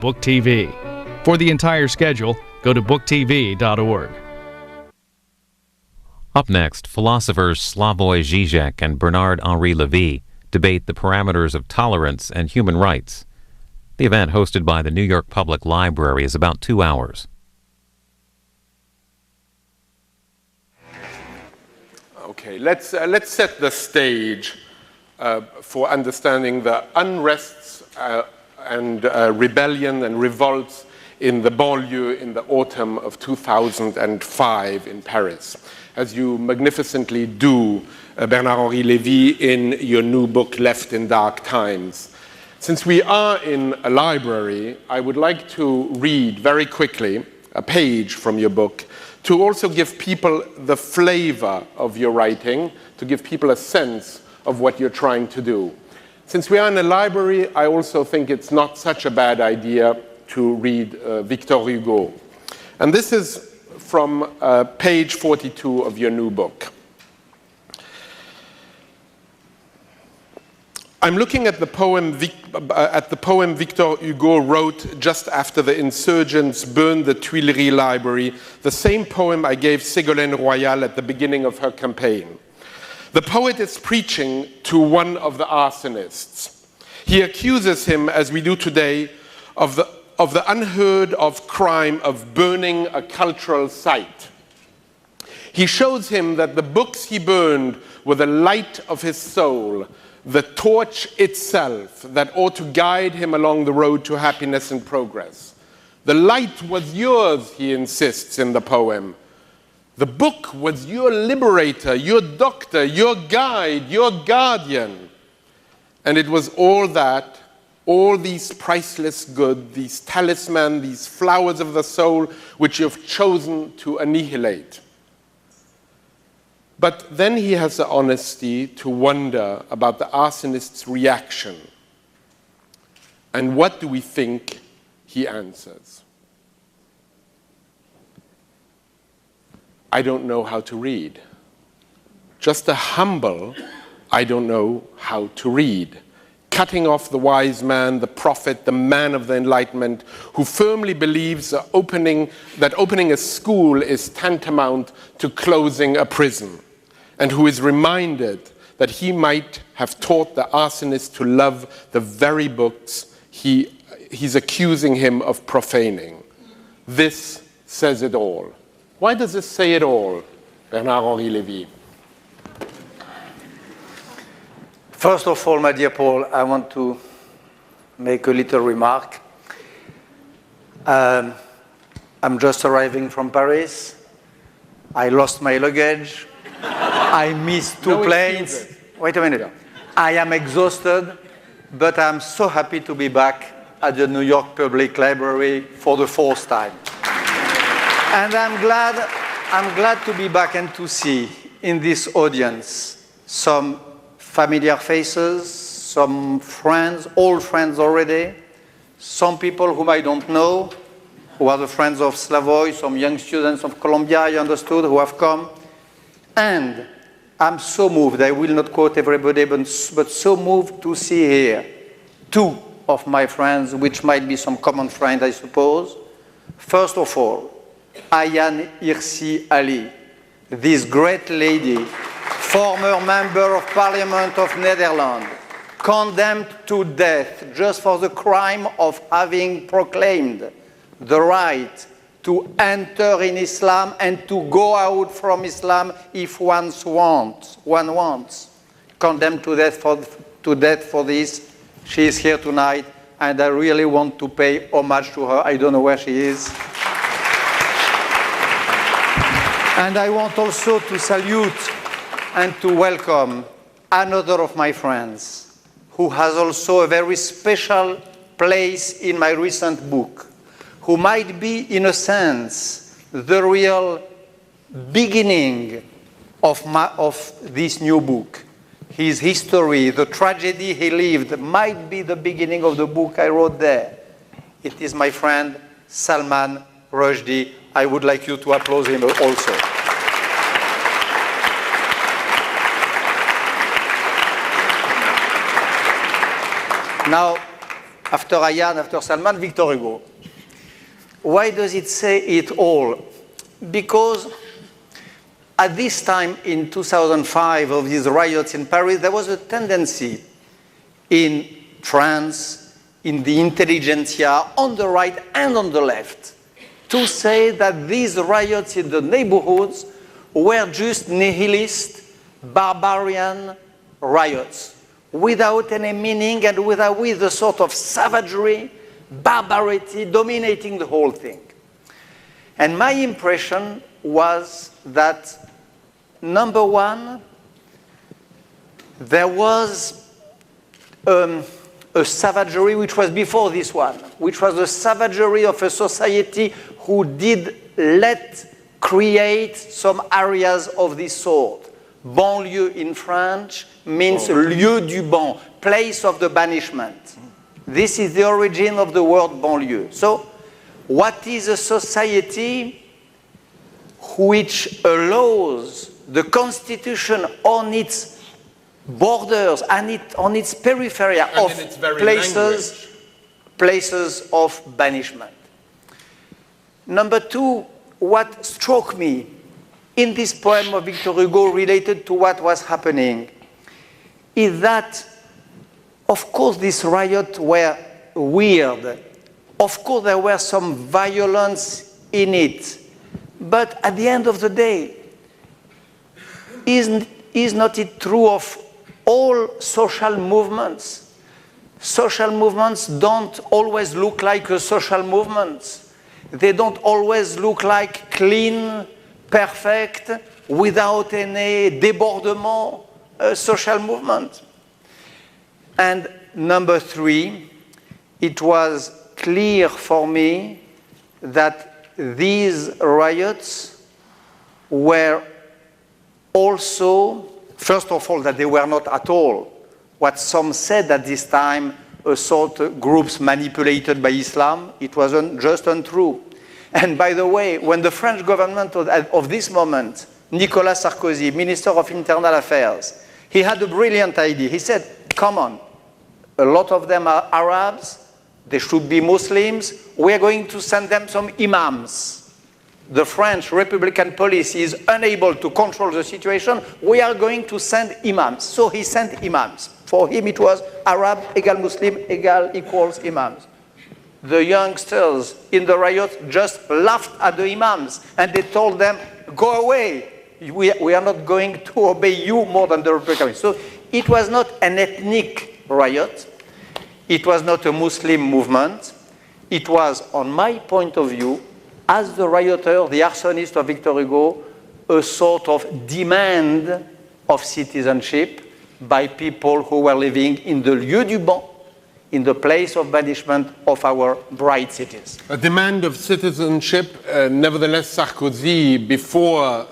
Book TV. For the entire schedule, go to booktv.org. Up next, philosophers Slavoj Žižek and Bernard-Henri Lévy debate the parameters of tolerance and human rights. The event, hosted by the New York Public Library, is about 2 hours. Okay, let's set the stage for understanding the unrests and rebellion and revolts in the banlieue in the autumn of 2005 in Paris, as you magnificently do, Bernard-Henri Lévy, in your new book, Left in Dark Times. Since we are in a library, I would like to read very quickly a page from your book to also give people the flavor of your writing, to give people a sense of what you're trying to do. Since we are in a library, I also think it's not such a bad idea to read Victor Hugo. And this is from page 42 of your new book. I'm looking at the poem Victor Hugo wrote just after the insurgents burned the Tuileries Library, the same poem I gave Ségolène Royal at the beginning of her campaign. The poet is preaching to one of the arsonists. He accuses him, as we do today, of the unheard of crime of burning a cultural site. He shows him that the books he burned were the light of his soul, the torch itself that ought to guide him along the road to happiness and progress. The light was yours, he insists in the poem. The book was your liberator, your doctor, your guide, your guardian. And it was all that, all these priceless goods, these talismans, these flowers of the soul, which you've chosen to annihilate. But then he has the honesty to wonder about the arsonist's reaction. And what do we think he answers? I don't know how to read. Just a humble, I don't know how to read. Cutting off the wise man, the prophet, the man of the Enlightenment, who firmly believes that opening a school is tantamount to closing a prison, and who is reminded that he might have taught the arsonist to love the very books he's accusing him of profaning. This says it all. Why does this say it all, Bernard-Henri Lévy? First of all, my dear Paul, I want to make a little remark. I'm just arriving from Paris. I lost my luggage. I missed two planes. Wait a minute. Yeah. I am exhausted, but I'm so happy to be back at the New York Public Library for the fourth time. And I'm glad to be back and to see in this audience some familiar faces, some friends, old friends already, some people whom I don't know, who are the friends of Slavoj, some young students of Columbia, I understood, who have come. And I'm so moved, I will not quote everybody, but so moved to see here two of my friends, which might be some common friend, I suppose. First of all, Ayaan Hirsi Ali, this great lady, former member of Parliament of Netherlands, condemned to death just for the crime of having proclaimed the right to enter in Islam and to go out from Islam if one wants. Condemned to death for this. She is here tonight, and I really want to pay homage to her. I don't know where she is. And I want also to salute and to welcome another of my friends who has also a very special place in my recent book, who might be, in a sense, the real beginning of this new book. His history, the tragedy he lived, might be the beginning of the book I wrote there. It is my friend Salman Rushdie. I would like you to applaud him also. Now, after Ayaan, after Salman, Victor Hugo. Why does it say it all? Because at this time in 2005 of these riots in Paris, there was a tendency in France, in the intelligentsia, on the right and on the left, to say that these riots in the neighborhoods were just nihilist, barbarian riots, without any meaning and with a sort of savagery, barbarity dominating the whole thing. And my impression was that, number one, there was a savagery which was before this one, which was the savagery of a society who did create some areas of this sort. Banlieue in French means lieu du ban, place of the banishment. This is the origin of the word banlieue. So, what is a society which allows the constitution on its borders and on its periphery of places of banishment? Number two, what struck me in this poem of Victor Hugo related to what was happening is that, of course, these riots were weird. Of course, there was some violence in it. But at the end of the day, is not it true of all social movements? Social movements don't always look like a social movement. They don't always look like clean, perfect, without any débordement social movement. And number three, it was clear for me that these riots were also, first of all, that they were not at all what some said at this time, a sort of groups manipulated by Islam. It wasn't just untrue. And by the way, when the French government of this moment, Nicolas Sarkozy, Minister of Internal Affairs, he had a brilliant idea. He said, come on, a lot of them are Arabs, they should be Muslims, we are going to send them some imams. The French Republican police is unable to control the situation, we are going to send imams. So he sent imams. For him it was Arab equal Muslim equals imams. The youngsters in the riot just laughed at the imams and they told them, go away, we are not going to obey you more than the Republicans. So it was not an ethnic riot, it was not a Muslim movement, it was, on my point of view, as the rioter, the arsonist of Victor Hugo, a sort of demand of citizenship by people who were living in the lieu du ban, in the place of banishment of our bright cities. A demand of citizenship, nevertheless, Sarkozy, before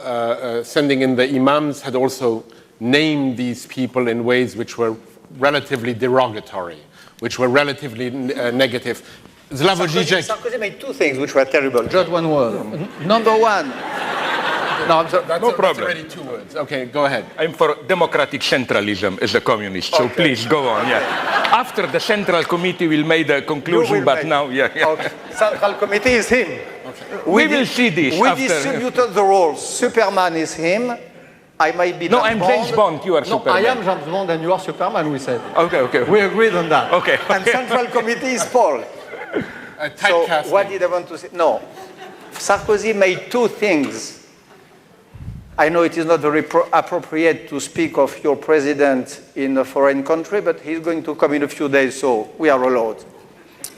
sending in the imams, had also named these people in ways which were relatively derogatory, which were relatively negative. Slavoj Žižek. Sarkozy made two things which were terrible. Just one word. Number one. No, I'm sorry, no problem. That's already two words. Okay, go ahead. I'm for democratic centralism as a communist, so please go on. Yeah. After the Central Committee will make a conclusion, but now, yeah. Okay. Central Committee is him. Okay. We will see this. We distributed the roles. Superman is him. I might be. No, I'm James Bond. You are Superman. I am James Bond, and you are Superman. We said. Okay. We agreed on that. Okay. And Central Committee is Paul. So what did I want to say? No, Sarkozy made two things. I know it is not very appropriate to speak of your president in a foreign country, but he's going to come in a few days, so we are allowed.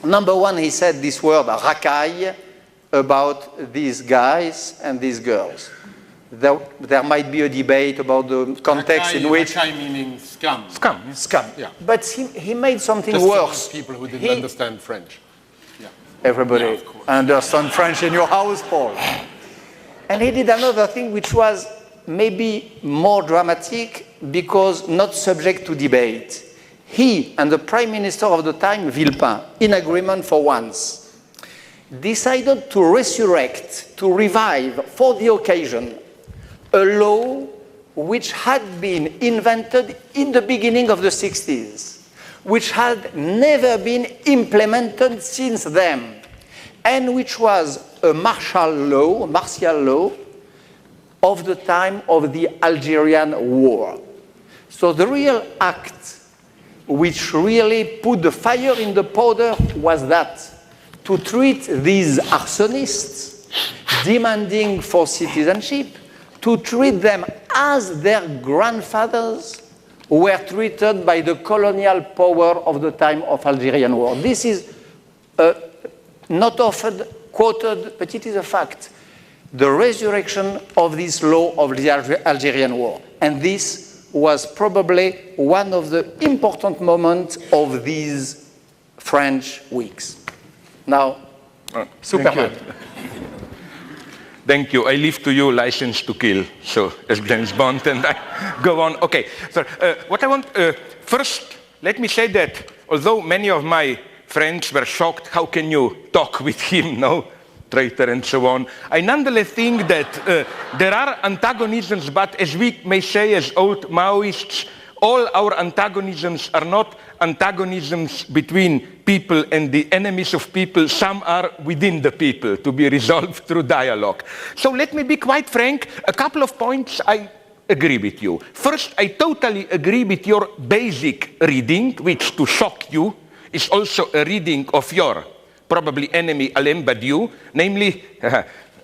Number one, he said this word, racaille, about these guys and these girls. There might be a debate about the context in which... Racaille meaning scum. Scum. Yeah. But he made something just worse. People who didn't understand French. Yeah. Everybody understands French in your house, Paul. And he did another thing which was maybe more dramatic because not subject to debate. He and the Prime Minister of the time, Villepin, in agreement for once, decided to resurrect, to revive for the occasion, a law which had been invented in the beginning of the 60s, which had never been implemented since then, and which was a martial law of the time of the Algerian War. So the real act which really put the fire in the powder was that, to treat these arsonists demanding for citizenship, to treat them as their grandfathers were treated by the colonial power of the time of Algerian War. This is not often quoted, but it is a fact. The resurrection of this law of the Algerian War. And this was probably one of the important moments of these French weeks. Now, Superman. Thank you. I leave to you License to Kill, so as James Bond, and I go on. Okay, so what I want, first, let me say that although many of my friends were shocked, how can you talk with him, no? Traitor and so on. I nonetheless think that there are antagonisms, but as we may say as old Maoists, all our antagonisms are not antagonisms between people and the enemies of people. Some are within the people to be resolved through dialogue. So let me be quite frank. A couple of points I agree with you. First, I totally agree with your basic reading, which, to shock you, is also a reading of your probably enemy Alain Badiou, namely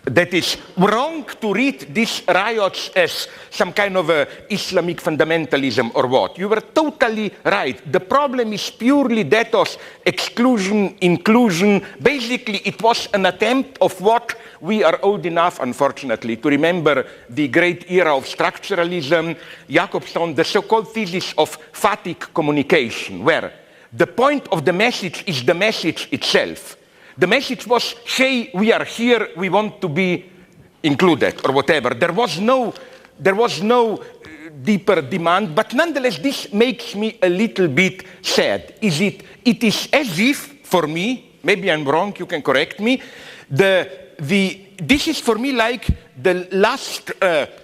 that it's wrong to read these riots as some kind of Islamic fundamentalism or what. You were totally right. The problem is purely that of exclusion, inclusion. Basically, it was an attempt of what we are old enough, unfortunately, to remember the great era of structuralism, Jacobson, the so-called thesis of fatigue communication, where the point of the message is the message itself. The message was, hey, we are here, we want to be included, or whatever. There was no deeper demand, but nonetheless, this makes me a little bit sad. It is as if, for me, maybe I'm wrong, you can correct me, this is for me like the last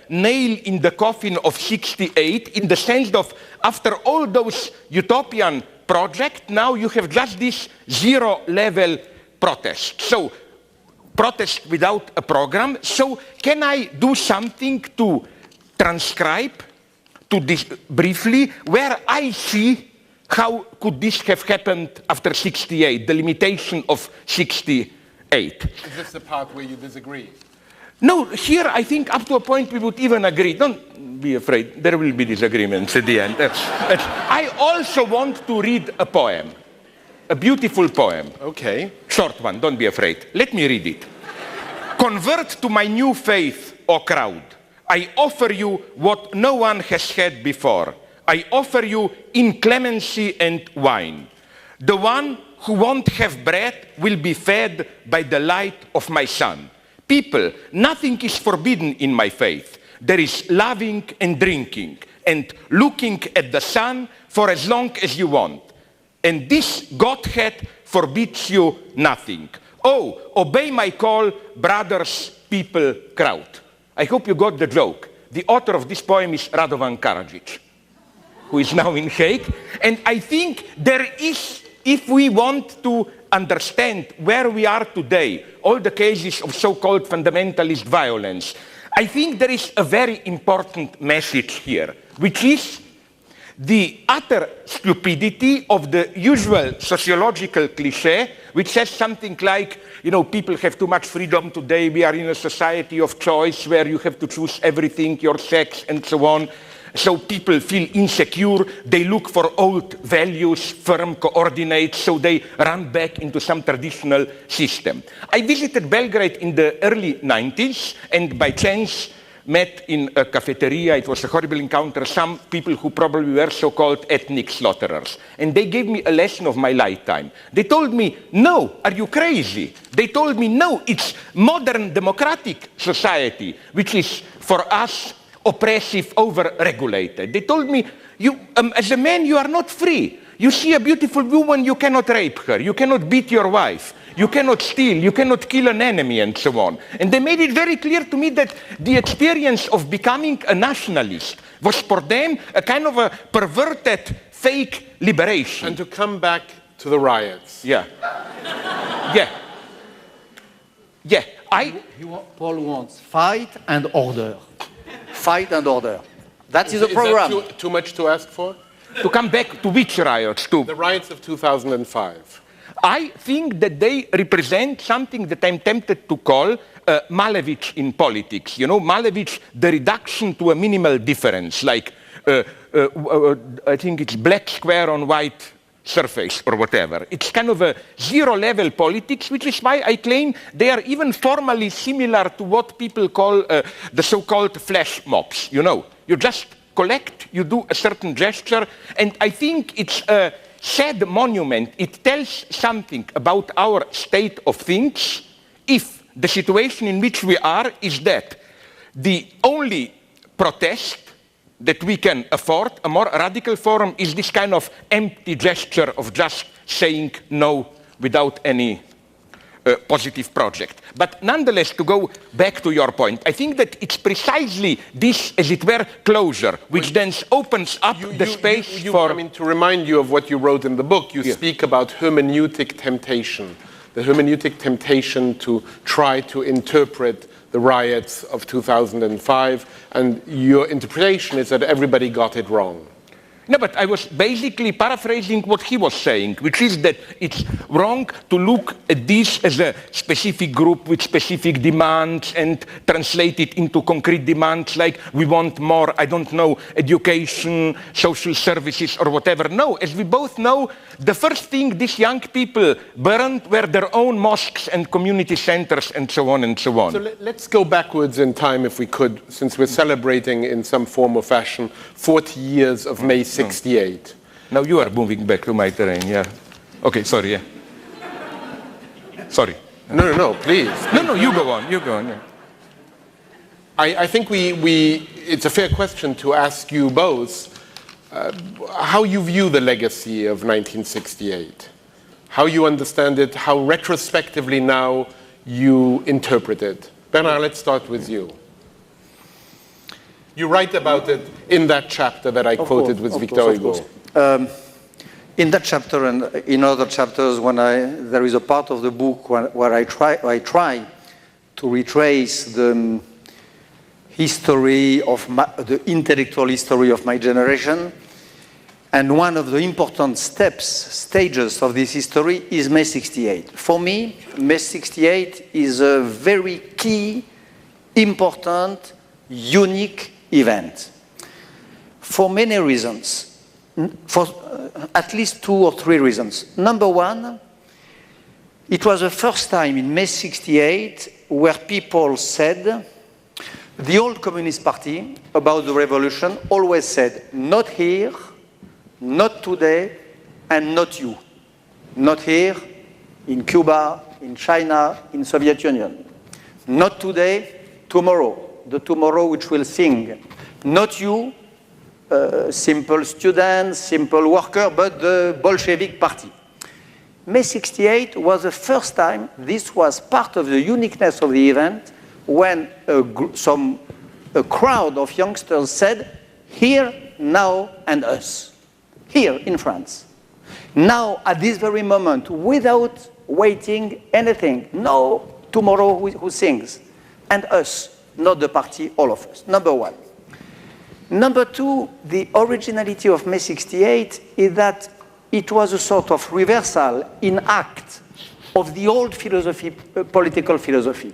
nail in the coffin of '68, in the sense of, after all those utopian projects, now you have just this zero-level protest. So, protest without a program. So, can I do something to transcribe to this briefly, where I see how could this have happened after '68, the limitation of '68? Is this the part where you disagree? No, here I think up to a point we would even agree. Don't be afraid, there will be disagreements at the end. I also want to read a poem. A beautiful poem. Okay. Short one, don't be afraid. Let me read it. Convert to my new faith, O crowd. I offer you what no one has had before. I offer you inclemency and wine. The one who won't have bread will be fed by the light of my sun. People, nothing is forbidden in my faith. There is loving and drinking and looking at the sun for as long as you want. And this Godhead forbids you nothing. Oh, obey my call, brothers, people, crowd. I hope you got the joke. The author of this poem is Radovan Karadzic, who is now in Hague. And I think there is, if we want to understand where we are today, all the cases of so-called fundamentalist violence, I think there is a very important message here, which is the utter stupidity of the usual sociological cliché, which says something like, you know, people have too much freedom today, we are in a society of choice where you have to choose everything, your sex and so on. So people feel insecure, they look for old values, firm coordinates, so they run back into some traditional system. I visited Belgrade in the early 90s, and by chance met in a cafeteria. It was a horrible encounter. Some people who probably were so-called ethnic slaughterers. And they gave me a lesson of my lifetime. They told me, no, are you crazy? They told me, no, it's modern democratic society, which is for us oppressive, over-regulated. They told me, as a man, you are not free. You see a beautiful woman, you cannot rape her. You cannot beat your wife. You cannot steal, you cannot kill an enemy, and so on. And they made it very clear to me that the experience of becoming a nationalist, was for them a kind of a perverted fake liberation. And to come back to the riots. Yeah. Yeah. Yeah. Paul wants fight and order. Fight and order. That is the program. Is that too much to ask for? To come back to which riots? To the riots of 2005. I think that they represent something that I'm tempted to call Malevich in politics. You know, Malevich, the reduction to a minimal difference, like I think it's black square on white surface or whatever. It's kind of a zero-level politics, which is why I claim they are even formally similar to what people call the so-called flash mobs. You know, you just collect, you do a certain gesture, and I think it's a sad monument. It tells something about our state of things if the situation in which we are is that the only protest that we can afford, a more radical form, is this kind of empty gesture of just saying no without any positive project. But nonetheless, to go back to your point, I think that it's precisely this, as it were, closure, which then opens up the space for... I mean, to remind you of what you wrote in the book, you speak about hermeneutic temptation, the hermeneutic temptation to try to interpret the riots of 2005, and your interpretation is that everybody got it wrong. No, but I was basically paraphrasing what he was saying, which is that it's wrong to look at this as a specific group with specific demands and translate it into concrete demands like we want more, I don't know, education, social services or whatever. No, as we both know, the first thing these young people burned were their own mosques and community centers and so on and so on. So let's go backwards in time if we could, since we're celebrating in some form or fashion 40 years of May 68. Now you are moving back to my terrain, yeah. Okay, sorry, yeah. Sorry. No, please. No, you go on, yeah. I think it's a fair question to ask you both how you view the legacy of 1968, how you understand it, how retrospectively now you interpret it. Bernard, let's start with you. You write about it in that chapter that I quoted with Victor Hugo. In that chapter and in other chapters, there is a part of the book where I try to retrace the history of the intellectual history of my generation. And one of the important stages of this history is May 68. For me, May 68 is a very key, important, unique event for many reasons, for at least 2 or 3 reasons. Number one, it was the first time in May 68 where people said, the old Communist Party about the revolution always said, not here, not today, and not you. Not here, in Cuba, in China, in Soviet Union. Not today, tomorrow. The tomorrow which will sing. Not you, simple student, simple worker, but the Bolshevik party. May 68 was the first time, this was part of the uniqueness of the event, when a crowd of youngsters said, here, now, and us. Here in France. Now, at this very moment, without waiting anything. No tomorrow who sings. And us. Not the party, all of us. Number one. Number two, the originality of May 68 is that it was a sort of reversal in act of the old philosophy, political philosophy.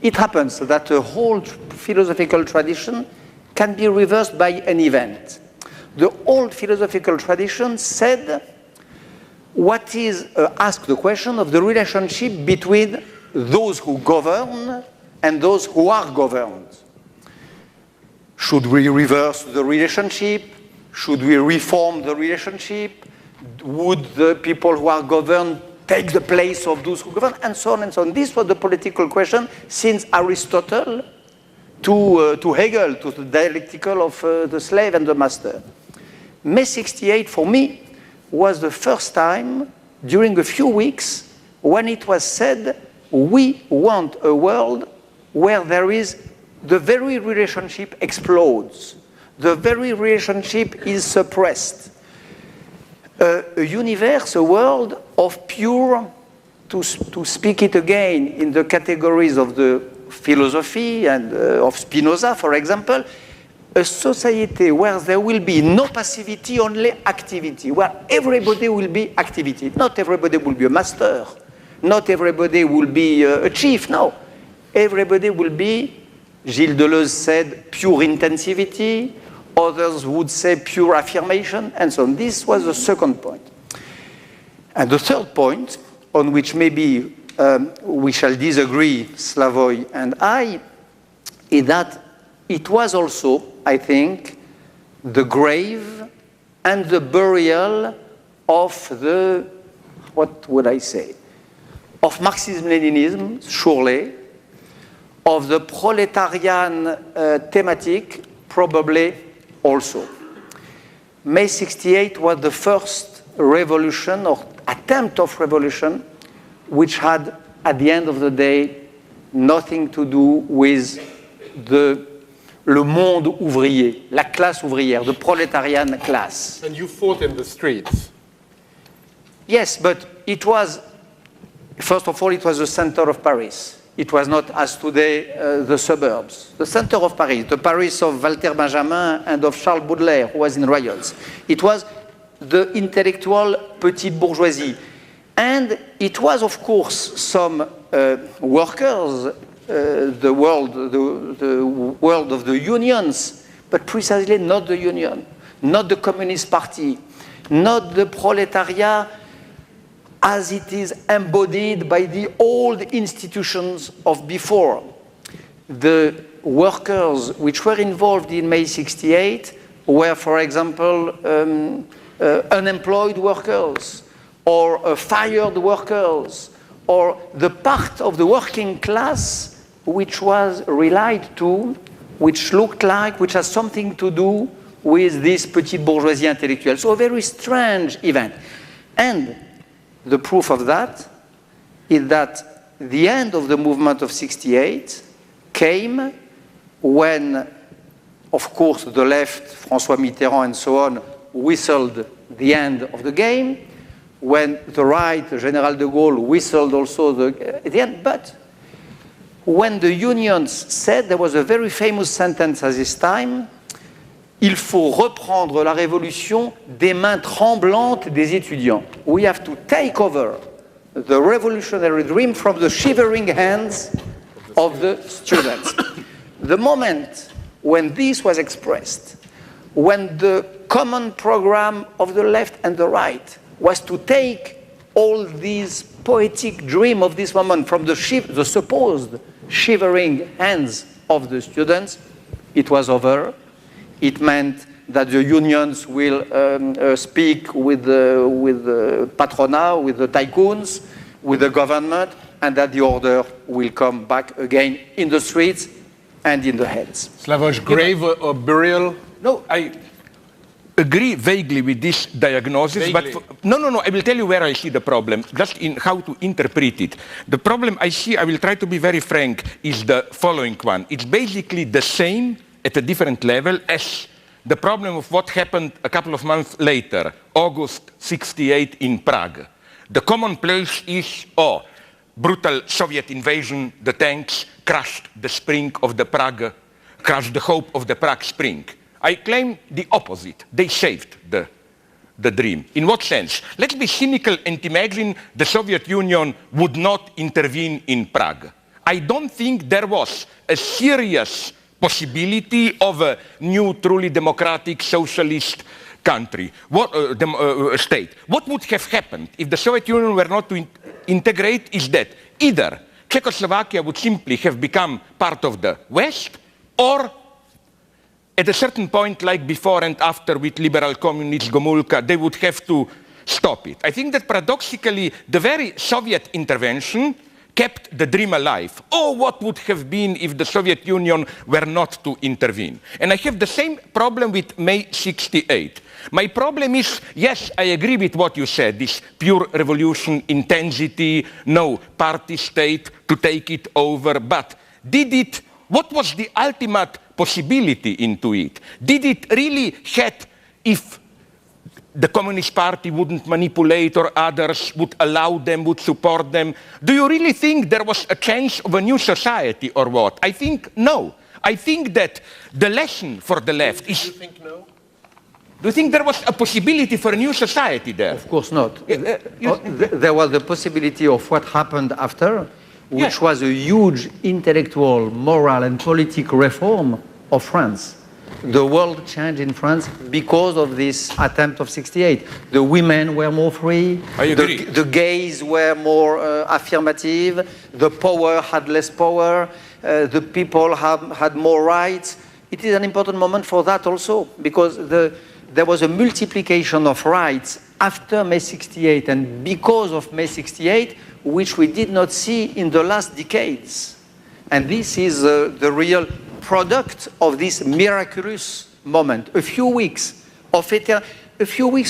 It happens that a whole philosophical tradition can be reversed by an event. The old philosophical tradition said, ask the question of the relationship between those who govern and those who are governed. Should we reverse the relationship? Should we reform the relationship? Would the people who are governed take the place of those who govern? And so on and so on. This was the political question since Aristotle to Hegel, to the dialectical of the slave and the master. May 68, for me, was the first time during a few weeks when it was said, we want a world where there is the very relationship explodes. The very relationship is suppressed. A universe, a world of pure, to speak it again in the categories of the philosophy and of Spinoza, for example, a society where there will be no passivity, only activity, where everybody will be activity. Not everybody will be a master. Not everybody will be a chief, no. Everybody will be, Gilles Deleuze said, pure intensivity. Others would say pure affirmation, and so on. This was the second point. And the third point, on which maybe we shall disagree, Slavoj and I, is that it was also, I think, the grave and the burial of the, what would I say, of Marxism-Leninism, surely, of the proletarian thematic, probably also. May 68 was the first revolution or attempt of revolution which had, at the end of the day, nothing to do with le monde ouvrier, la classe ouvrière, the proletarian class. And you fought in the streets. Yes, but it was, first of all, it was the center of Paris. It was not, as today, the suburbs. The center of Paris, the Paris of Walter Benjamin and of Charles Baudelaire, who was in riots. It was the intellectual petite bourgeoisie. And it was, of course, some workers, the world of the unions, but precisely not the union, not the Communist Party, not the proletariat as it is embodied by the old institutions of before. The workers which were involved in May 68 were, for example, unemployed workers, or fired workers, or the part of the working class which was relied to, which looked like, which has something to do with this petite bourgeoisie intellectuelle. So a very strange event. And the proof of that is that the end of the movement of 68 came when, of course, the left, François Mitterrand and so on, whistled the end of the game, when the right, General de Gaulle, whistled also the end. But when the unions said, there was a very famous sentence at this time, il faut reprendre la révolution des mains tremblantes des étudiants. We have to take over the revolutionary dream from the shivering hands of the students. The moment when this was expressed, when the common program of the left and the right was to take all these poetic dream of this moment from the supposed shivering hands of the students, it was over. It meant that the unions will speak with the patronat, with the tycoons, with the government, and that the order will come back again in the streets and in the heads. Slavoj, grave or burial? No, I agree vaguely with this diagnosis, Vaguely. but no, I will tell you where I see the problem, just in how to interpret it. The problem I see, I will try to be very frank, is the following one. It's basically the same at a different level as the problem of what happened a couple of months later, August 68 in Prague. The common place is, brutal Soviet invasion, the tanks crushed the spring of the Prague, crushed the hope of the Prague Spring. I claim the opposite. They saved the dream. In what sense? Let's be cynical and imagine the Soviet Union would not intervene in Prague. I don't think there was a serious possibility of a new, truly democratic, socialist country, state. What would have happened if the Soviet Union were not to integrate is that either Czechoslovakia would simply have become part of the West, or at a certain point, like before and after with liberal communist Gomulka, they would have to stop it. I think that paradoxically, the very Soviet intervention kept the dream alive. What would have been if the Soviet Union were not to intervene? And I have the same problem with May 68. My problem is, yes, I agree with what you said, this pure revolution, intensity, no party state to take it over, but what was the ultimate possibility into it? Did it really had, if the Communist Party wouldn't manipulate or others would allow them, would support them, do you really think there was a chance of a new society or what? I think no. I think that the lesson for the left is... Do you think no? Do you think there was a possibility for a new society there? Of course not. There was the possibility of what happened after, which was a huge intellectual, moral, and political reform of France. The world changed in France because of this attempt of '68. The women were more free, I agree. The gays were more affirmative, the power had less power, the people had more rights. It is an important moment for that also, because there was a multiplication of rights after May '68 and because of May '68, which we did not see in the last decades. And this is the real product of this miraculous moment. A few weeks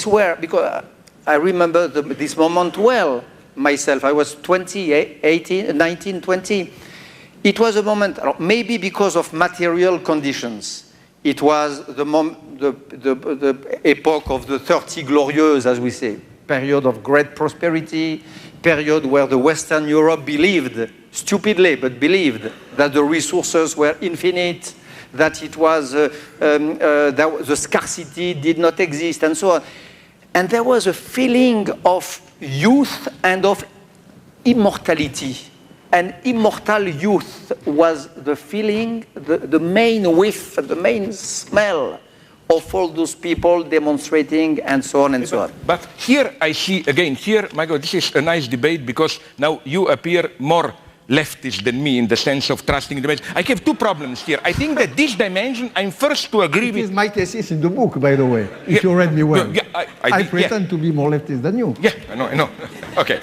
where, because I remember this moment well myself. I was 19, 20. It was a moment, maybe because of material conditions. It was the epoch of the 30 Glorieuses, as we say, period of great prosperity, period where the Western Europe believed, stupidly, but believed that the resources were infinite, that it was, that the scarcity did not exist, and so on. And there was a feeling of youth and of immortality. And immortal youth was the feeling, the main whiff, the main smell of all those people demonstrating and so on and so on. But here I see, again, here, my God, this is a nice debate because now you appear more leftist than me in the sense of trusting the message. I have two problems here. I think that this dimension, I'm first to agree with... It is my thesis in the book, by the way, if you read me well. Yeah, I pretend to be more leftist than you. Yeah, I know. Okay.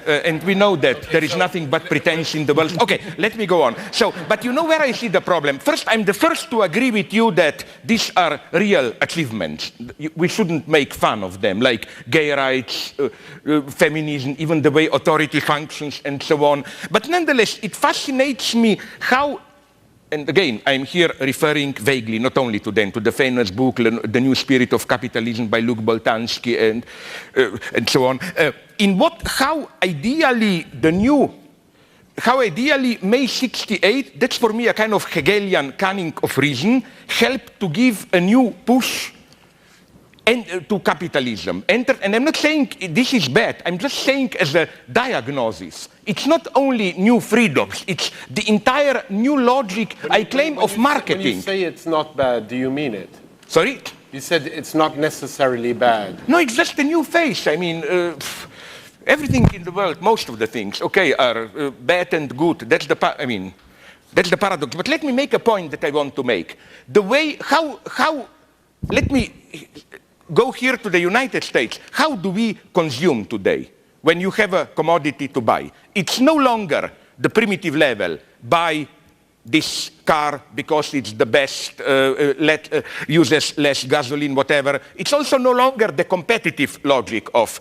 And we know that there is nothing but pretense in the world. Okay, let me go on. So, but you know where I see the problem? First, I'm the first to agree with you that these are real achievements. We shouldn't make fun of them, like gay rights, feminism, even the way authority functions and so on. But nonetheless, it fascinates me how, and again, I'm here referring vaguely, not only to them, to the famous book, The New Spirit of Capitalism by Luc Boltanski and so on. How ideally May '68, that's for me a kind of Hegelian cunning of reason, helped to give a new push to capitalism. And I'm not saying this is bad, I'm just saying as a diagnosis. It's not only new freedoms, it's the entire new logic, I claim, of marketing. When you say it's not bad, do you mean it? Sorry? You said it's not necessarily bad. No, it's just a new phase. I mean, everything in the world, most of the things, okay, are bad and good. That's the paradox. But let me make a point that I want to make. The way, let me go here to the United States. How do we consume today when you have a commodity to buy? It's no longer the primitive level, buy this car because it's the best, uses less gasoline, whatever. It's also no longer the competitive logic of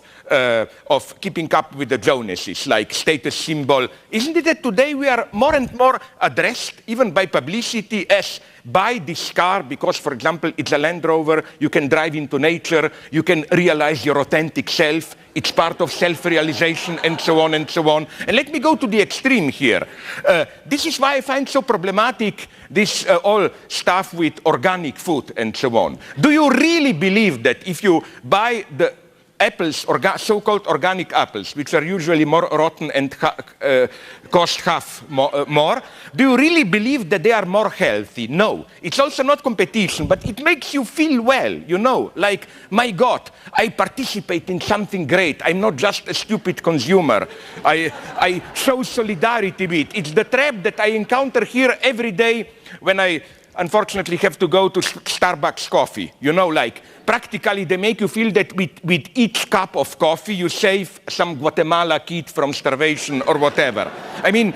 keeping up with the Joneses, like status symbol. Isn't it that today we are more and more addressed, even by publicity, as buy this car because, for example, it's a Land Rover, you can drive into nature, you can realize your authentic self, it's part of self-realization, and so on and so on. And let me go to the extreme here. This is why I find so problematic this all stuff with organic food and so on. Do you really believe that if you buy the apples, so-called organic apples, which are usually more rotten and cost half more, do you really believe that they are more healthy? No. It's also not competition, but it makes you feel well, you know, like, my God, I participate in something great. I'm not just a stupid consumer. I show solidarity with. It's the trap that I encounter here every day when I unfortunately have to go to Starbucks coffee. You know, like, practically they make you feel that with each cup of coffee you save some Guatemala kid from starvation or whatever. I mean,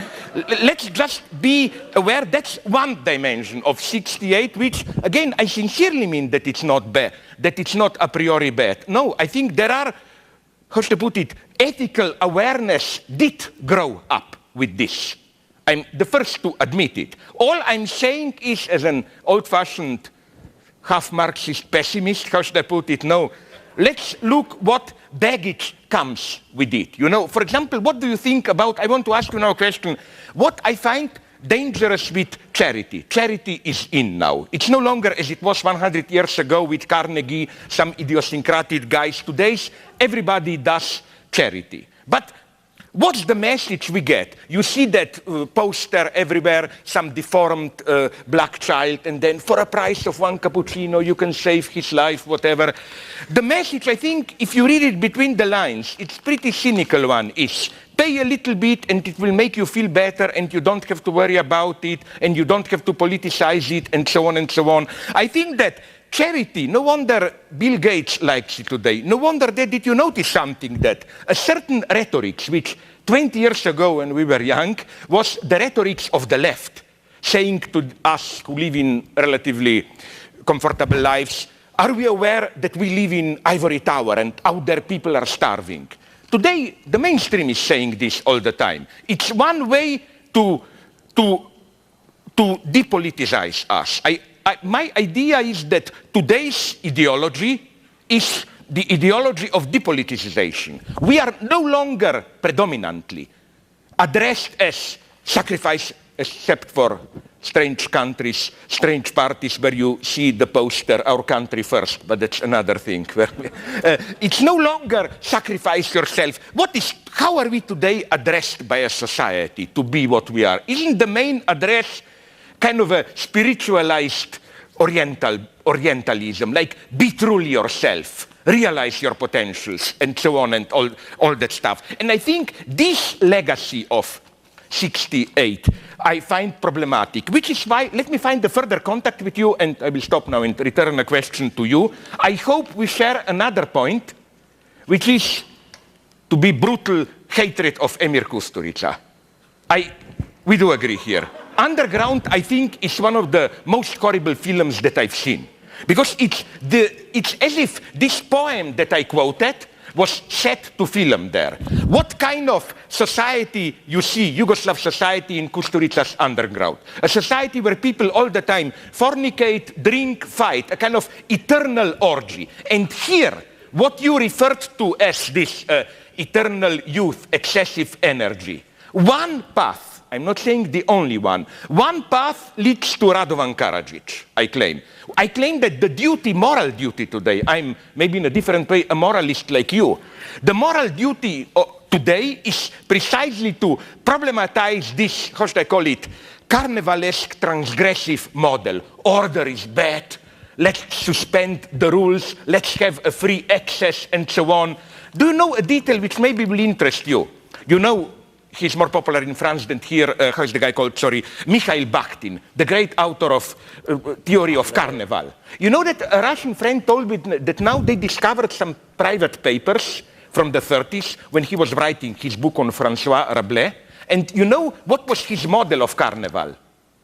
let's just be aware that's one dimension of '68, which, again, I sincerely mean that it's not bad, that it's not a priori bad. No, I think there are, how to put it, ethical awareness did grow up with this. I'm the first to admit it. All I'm saying is, as an old-fashioned half-Marxist pessimist, how should I put it? No, let's look what baggage comes with it. You know, for example, what do you think about, I want to ask you now a question, what I find dangerous with charity. Charity is in now. It's no longer as it was 100 years ago with Carnegie, some idiosyncratic guys. Today, everybody does charity. But what's the message we get? You see that poster everywhere, some deformed black child, and then for a price of one cappuccino, you can save his life, whatever. The message, I think, if you read it between the lines, it's pretty cynical one, is pay a little bit and it will make you feel better and you don't have to worry about it and you don't have to politicize it and so on and so on. I think that charity, no wonder Bill Gates likes it today. No wonder that, did you notice something, that a certain rhetoric, which 20 years ago when we were young, was the rhetoric of the left, saying to us who live in relatively comfortable lives, are we aware that we live in ivory tower and out there people are starving? Today, the mainstream is saying this all the time. It's one way to depoliticize us. My idea is that today's ideology is the ideology of depoliticization. We are no longer predominantly addressed as sacrifice, except for strange countries, strange parties where you see the poster, our country first, but that's another thing. It's no longer sacrifice yourself. How are we today addressed by a society to be what we are? Isn't the main address kind of a spiritualized Orientalism, like be truly yourself, realize your potentials, and so on, and all that stuff. And I think this legacy of 68 I find problematic, which is why, let me find the further contact with you, and I will stop now and return a question to you. I hope we share another point, which is, to be brutal, hatred of Emir Kusturica. We do agree here. Underground, I think, is one of the most horrible films that I've seen. Because it's as if this poem that I quoted was set to film there. What kind of society you see, Yugoslav society in Kusturica's Underground? A society where people all the time fornicate, drink, fight, a kind of eternal orgy. And here, what you referred to as this eternal youth, excessive energy, one path, I'm not saying the only one path leads to Radovan Karadzic, I claim. I claim that the duty, moral duty today, I'm maybe in a different way a moralist like you. The moral duty today is precisely to problematize this, how should I call it, carnivalesque transgressive model. Order is bad, let's suspend the rules, let's have a free access and so on. Do you know a detail which maybe will interest you? You know, he's more popular in France than here, how's the guy called, Mikhail Bakhtin, the great author of Theory of Carnival. You know that a Russian friend told me that now they discovered some private papers from the 30s when he was writing his book on François Rabelais. And you know what was his model of Carnival?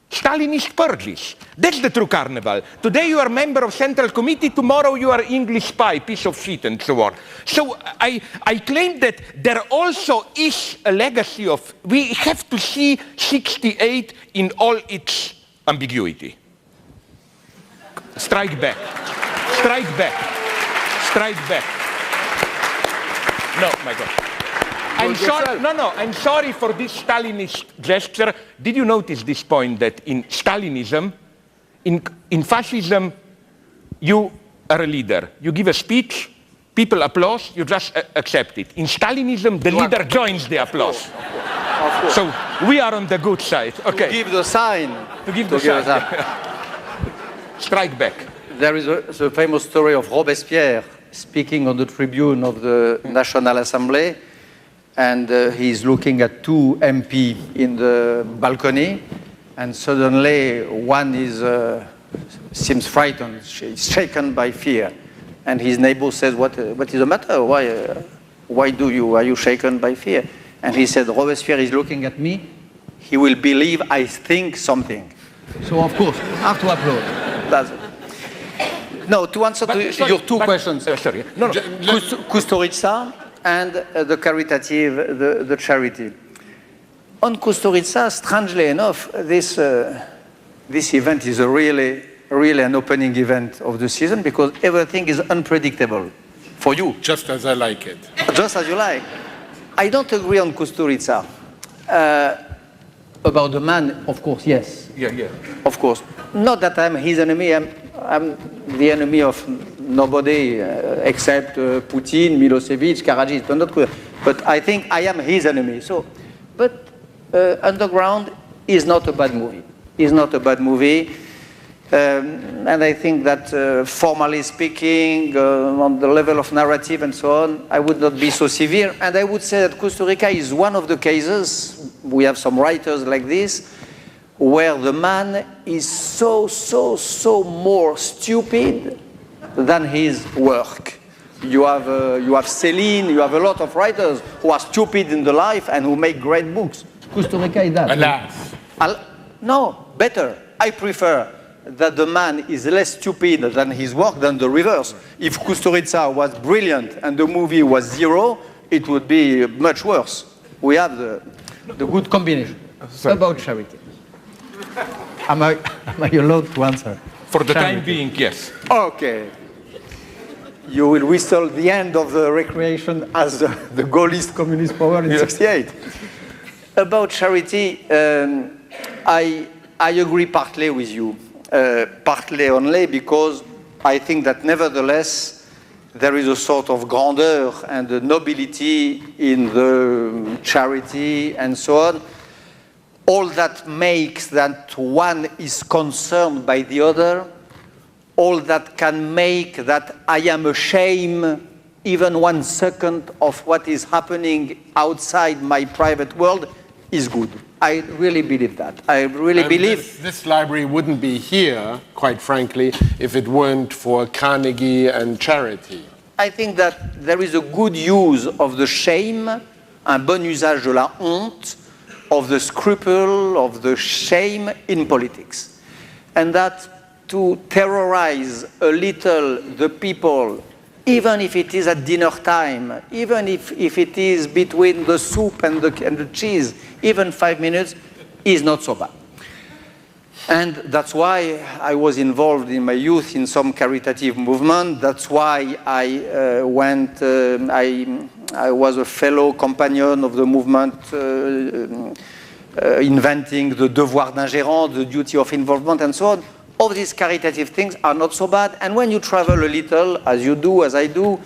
Stalinist purges. That's the true Carnival. Today you are a member of Central Committee, tomorrow you are English spy, piece of shit, and so on. So I claim that there also is a legacy of, we have to see 68 in all its ambiguity. Strike back. Strike back. Strike back. No, my God. I'm sorry. No, I'm sorry for this Stalinist gesture. Did you notice this point that in Stalinism, in fascism, you are a leader. You give a speech, people applaud, you just accept it. In Stalinism, the leader joins the applause. Of course. So we are on the good side. Okay. To give the sign. To give the sign. Strike back. There is a famous story of Robespierre speaking on the tribune of the National Assembly. And he's looking at two MP in the balcony, and suddenly one seems frightened, shaken by fear. And his neighbor says, what is the matter? Are you shaken by fear? And he said, Robespierre is looking at me, he will believe I think something. So of course, have to applaud. That's it. No, to answer your two questions. Kusturica and the caritative, the charity. On Kusturica, strangely enough, this event is really an opening event of the season because everything is unpredictable for you. Just as I like it. Just as you like. I don't agree on Kusturica. About the man, of course, yes. Yeah. Of course. Not that I'm his enemy. I'm the enemy of nobody except Putin, Milosevic, Karadzic. But I think I am his enemy. But Underground is not a bad movie. It's not a bad movie. And I think that formally speaking, on the level of narrative and so on, I would not be so severe. And I would say that Kusturica is one of the cases, we have some writers like this, where the man is so more stupid than his work. You have Céline, you have a lot of writers who are stupid in the life and who make great books. Kusturica is that. Alas. No, better. I prefer that the man is less stupid than his work than the reverse. If Kusturica was brilliant and the movie was zero, it would be much worse. We have the good combination. About charity. Am I allowed to answer? For the time being, yes. Okay. You will whistle the end of the recreation as the Gaullist communist power in '68. About charity, I agree partly with you. Partly only because I think that nevertheless there is a sort of grandeur and a nobility in the charity and so on. All that makes that one is concerned by the other, all that can make that I am ashamed even 1 second of what is happening outside my private world is good. I really believe that. I really believe... This library wouldn't be here, quite frankly, if it weren't for Carnegie and charity. I think that there is a good use of the shame, un bon usage de la honte, of the scruple, of the shame in politics. And that to terrorize a little the people, even if it is at dinner time, even if it is between the soup and the cheese, even 5 minutes, is not so bad. And that's why I was involved in my youth in some caritative movement. That's why I I was a fellow companion of the movement inventing the devoir d'ingérence, the duty of involvement, and so on. All these caritative things are not so bad. And when you travel a little, as you do, as I do,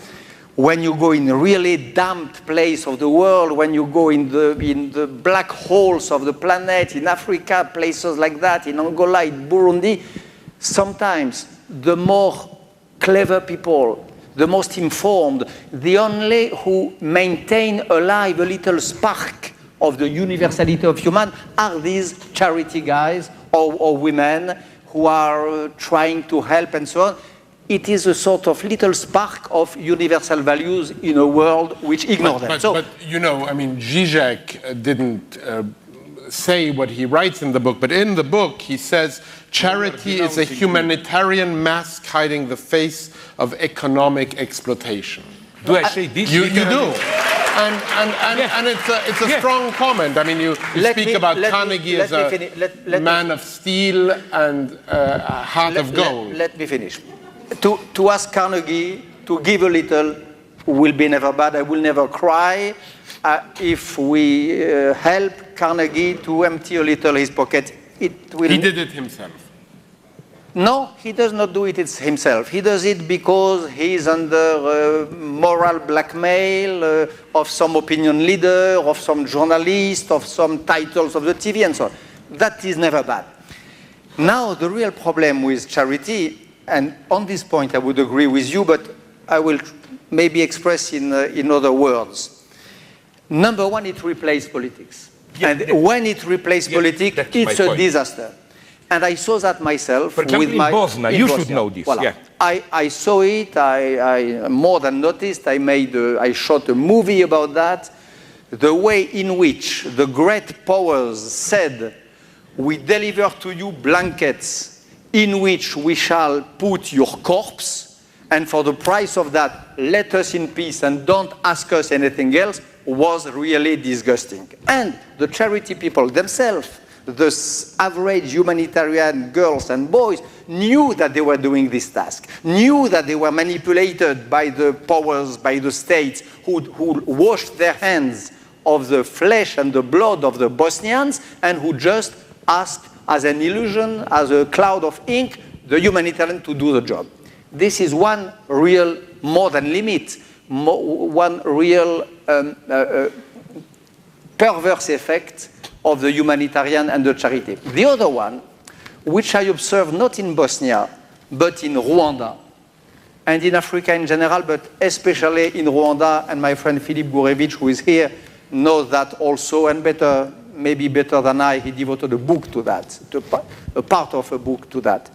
when you go in a really damped place of the world, when you go in the black holes of the planet, in Africa, places like that, in Angola, in Burundi, sometimes the more clever people, the most informed, the only who maintain alive a little spark of the universality of human are these charity guys or women who are trying to help and so on. It is a sort of little spark of universal values in a world which ignore them. But you know, I mean, Žižek didn't say what he writes in the book, but in the book he says charity is a humanitarian mask hiding the face of economic exploitation. Do I say this? You do. And it's a strong comment. I mean, you speak about Carnegie as a man of steel and a heart of gold. Let me finish. To ask Carnegie to give a little will be never bad. I will never cry if we help Carnegie to empty a little his pocket. It will. He did it himself. No, he does not do it himself. He does it because he is under moral blackmail of some opinion leader, of some journalist, of some titles of the TV and so on. That is never bad. Now, the real problem with charity, and on this point I would agree with you, but I will maybe express in other words. Number one, it replaces politics. And when it replaces politics, it's a disaster. And I saw that myself. For example, with my, in Bosnia, you should know this. Voilà. Yeah. I saw it. I more than noticed. I shot a movie about that. The way in which the great powers said, "We deliver to you blankets in which we shall put your corpse, and for the price of that, let us in peace and don't ask us anything else," was really disgusting. And the charity people themselves, the average humanitarian girls and boys, knew that they were doing this task, knew that they were manipulated by the powers, by the states, who washed their hands of the flesh and the blood of the Bosnians, and who just asked, as an illusion, as a cloud of ink, the humanitarian to do the job. This is one real, more than limit, one real perverse effect of the humanitarian and the charity. The other one, which I observed not in Bosnia, but in Rwanda, and in Africa in general, but especially in Rwanda, and my friend Philippe Gourevitch, who is here, knows that also, and maybe better than I, he devoted a book to that, a part of a book to that.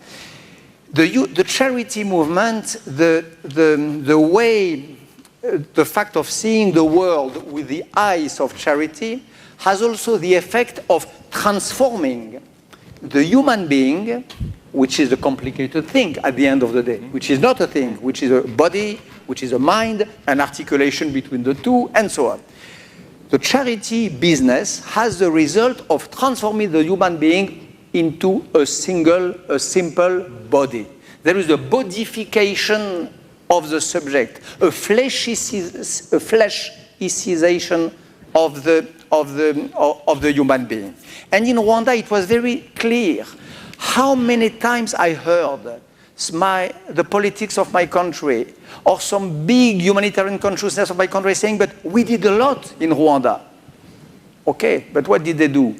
The charity movement, the way, the fact of seeing the world with the eyes of charity has also the effect of transforming the human being, which is a complicated thing at the end of the day, which is not a thing, which is a body, which is a mind, an articulation between the two, and so on. The charity business has the result of transforming the human being into a simple body. There is a bodification of the subject, a fleshization of the human being. And in Rwanda, it was very clear how many times I heard the politics of my country or some big humanitarian consciousness of my country saying, but we did a lot in Rwanda. Okay, but what did they do?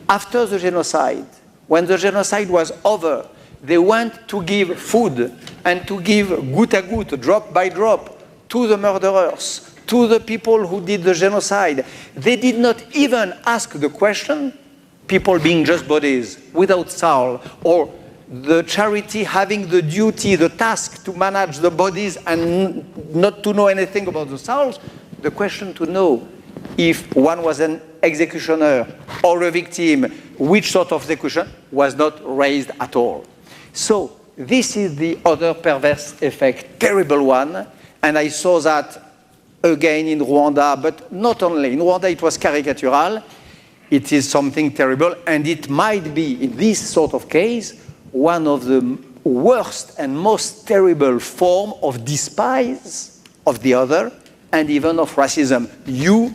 After the genocide, when the genocide was over, they went to give food and to give goutte à goutte, drop by drop, to the murderers, to the people who did the genocide. They did not even ask the question, people being just bodies, without soul, or the charity having the duty, the task to manage the bodies and not to know anything about the souls, the question to know if one was an executioner or a victim, which sort of execution, was not raised at all. So this is the other perverse effect, terrible one, and I saw that again in Rwanda, but not only. In Rwanda it was caricatural, it is something terrible, and it might be, in this sort of case, one of the worst and most terrible form of despise of the other, and even of racism. You,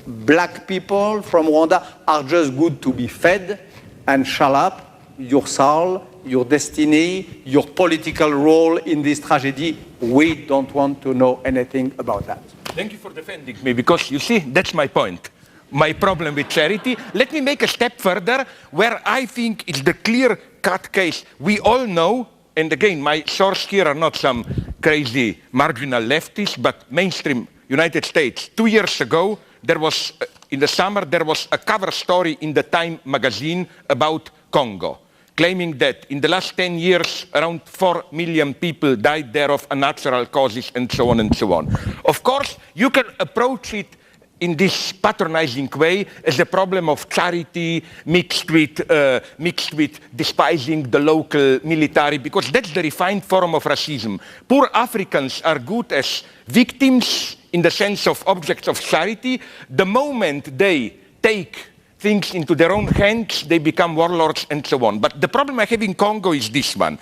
black people from Rwanda, are just good to be fed, and shut up, your soul, your destiny, your political role in this tragedy, we don't want to know anything about that. Thank you for defending me, because you see, that's my point. My problem with charity. Let me make a step further where I think it's the clear-cut case. We all know, and again, my sources here are not some crazy marginal leftists, but mainstream United States. 2 years ago, there was, in the summer, there was a cover story in the Time magazine about Congo, claiming that in the last 10 years, around 4 million people died there of unnatural causes, and so on and so on. Of course, you can approach it in this patronizing way as a problem of charity mixed with despising the local military, because that's the refined form of racism. Poor Africans are good as victims in the sense of objects of charity. The moment they take things into their own hands, they become warlords and so on. But the problem I have in Congo is this one.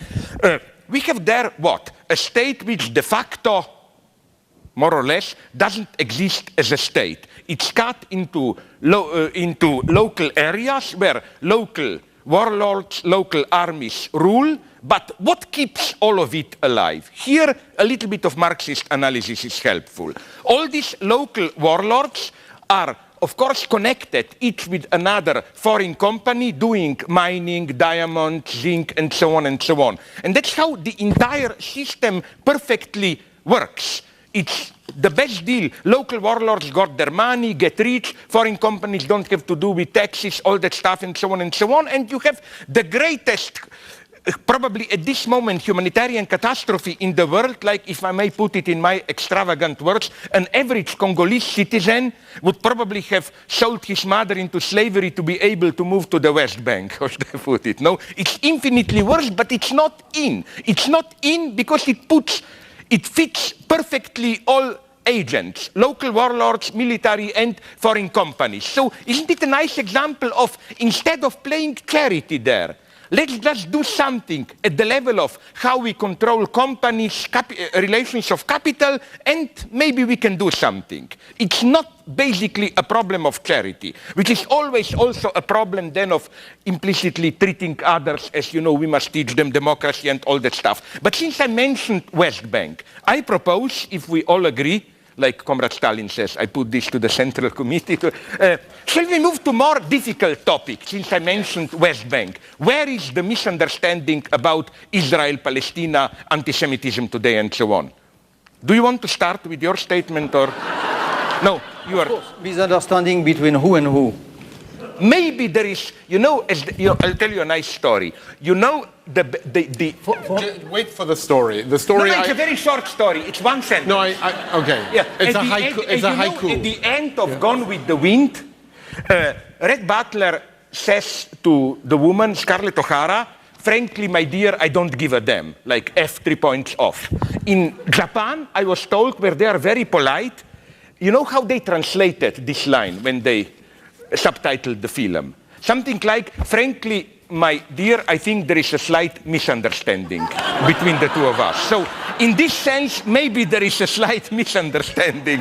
We have there, what? A state which de facto, more or less, doesn't exist as a state. It's cut into local areas where local warlords, local armies rule, but what keeps all of it alive? Here, a little bit of Marxist analysis is helpful. All these local warlords are, of course, connected each with another foreign company doing mining, diamonds, zinc, and so on and so on. And that's how the entire system perfectly works. It's the best deal. Local warlords got their money, get rich, foreign companies don't have to do with taxes, all that stuff, and so on and so on. And you have the greatest, probably at this moment, humanitarian catastrophe in the world, like, if I may put it in my extravagant words, an average Congolese citizen would probably have sold his mother into slavery to be able to move to the West Bank, how should I put it? No, it's infinitely worse, but it's not in. It's not in because it fits perfectly all agents, local warlords, military and foreign companies. So isn't it a nice example of, instead of playing charity there, let's just do something at the level of how we control companies, relations of capital, and maybe we can do something. It's not basically a problem of charity, which is always also a problem then of implicitly treating others as, you know, we must teach them democracy and all that stuff. But since I mentioned West Bank, I propose, if we all agree, like Comrade Stalin says, I put this to the Central Committee. Shall we move to more difficult topic, since I mentioned West Bank? Where is the misunderstanding about Israel, Palestine, anti-Semitism today, and so on? Do you want to start with your statement, or? No, you are. Of course, misunderstanding between who and who. Maybe there is, you know, I'll tell you a nice story. You know, Wait for the story. The story. No, it's a very short story. It's one sentence. No, okay. Yeah. It's a haiku. It's a haiku. Know, at the end of Gone with the Wind, Red Butler says to the woman, Scarlett O'Hara, frankly, my dear, I don't give a damn. Like F 3 points off. In Japan, I was told, where they are very polite, you know how they translated this line when they subtitled the film? Something like, frankly, my dear, I think there is a slight misunderstanding between the two of us. So in this sense, maybe there is a slight misunderstanding.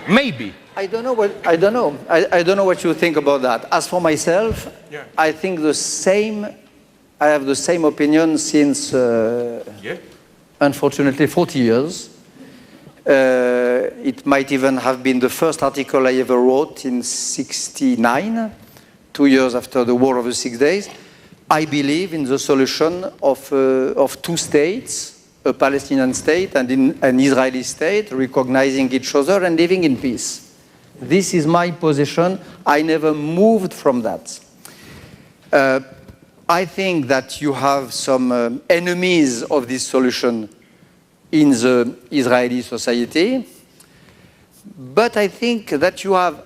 Maybe. I don't know what you think about that. As for myself, yeah. I think the same. I have the same opinion since, unfortunately, 40 years. It might even have been the first article I ever wrote in '69, 2 years after the War of the 6 Days. I believe in the solution of two states, a Palestinian state and an Israeli state, recognizing each other and living in peace. This is my position. I never moved from that. I think that you have some enemies of this solution in the Israeli society, but I think that you have